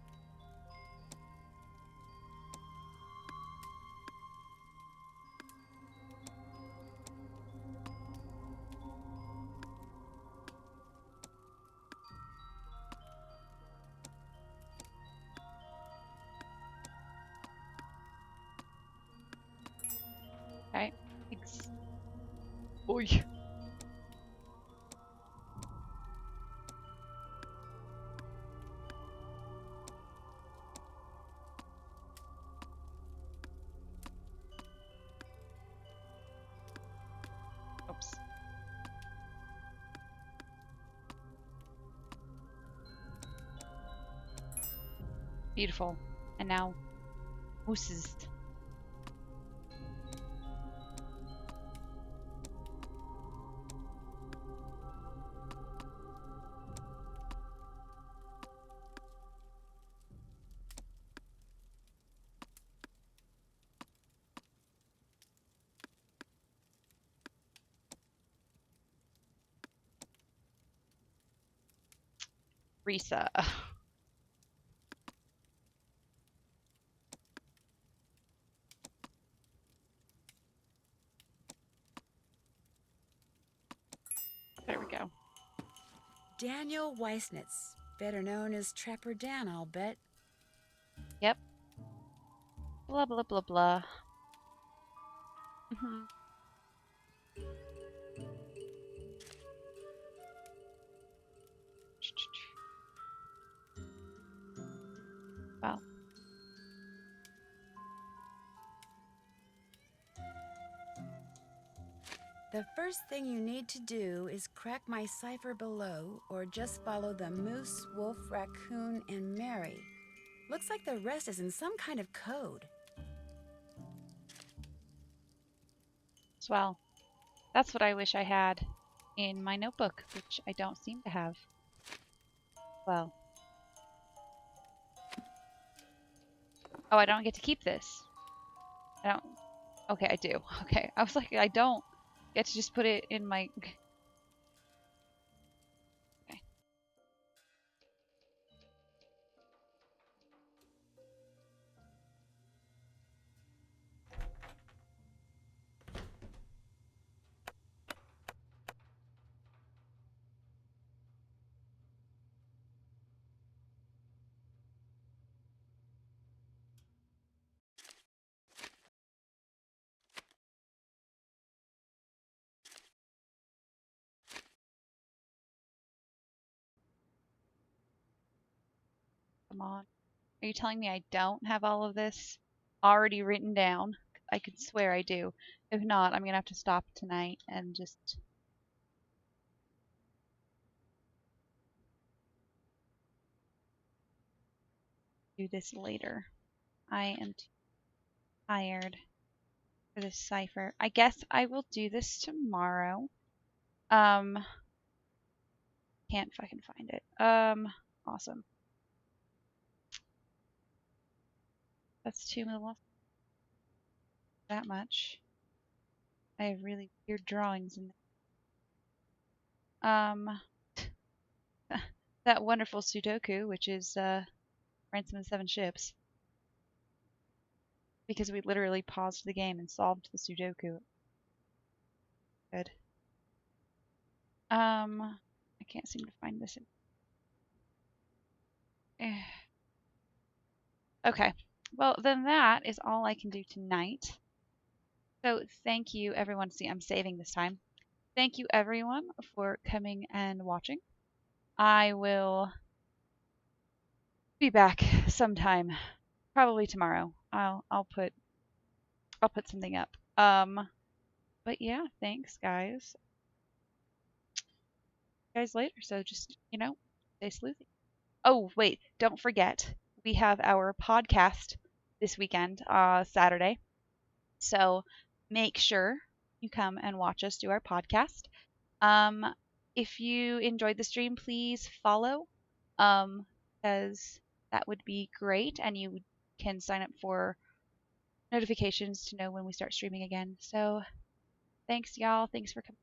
Okay. Thanks. Oi. Oops. Beautiful. And now, mooses. Rissa. There we go. Daniel Weissnitz, better known as Trapper Dan, I'll bet. Yep. Blah blah blah blah. Well. The first thing you need to do is crack my cipher below, or just follow the moose, wolf, raccoon, and Mary. Looks like the rest is in some kind of code. Well, that's what I wish I had in my notebook, which I don't seem to have. Well. Oh, I don't get to keep this. I don't. Okay, I do. Okay, I was like, I don't get to just put it in my. Okay. Come on. Are you telling me I don't have all of this already written down? I could swear I do. If not, I'm gonna have to stop tonight and just do this later. I am too tired for this cipher. I guess I will do this tomorrow. Can't fucking find it. Awesome. That's too little. That much. I have really weird drawings in there. That wonderful Sudoku, which is Ransom of the Seven Ships, because we literally paused the game and solved the Sudoku. Good. I can't seem to find this. Okay. Well, then that is all I can do tonight. So thank you, everyone. See, I'm saving this time. Thank you, everyone, for coming and watching. I will be back sometime, probably tomorrow. I'll put something up. But yeah, thanks, guys. Guys later. So just stay sleuthy. Oh wait, don't forget we have our podcast this weekend, Saturday. So make sure you come and watch us do our podcast. If you enjoyed the stream, please follow, because that would be great, and you can sign up for notifications to know when we start streaming again. So thanks, y'all. Thanks for coming.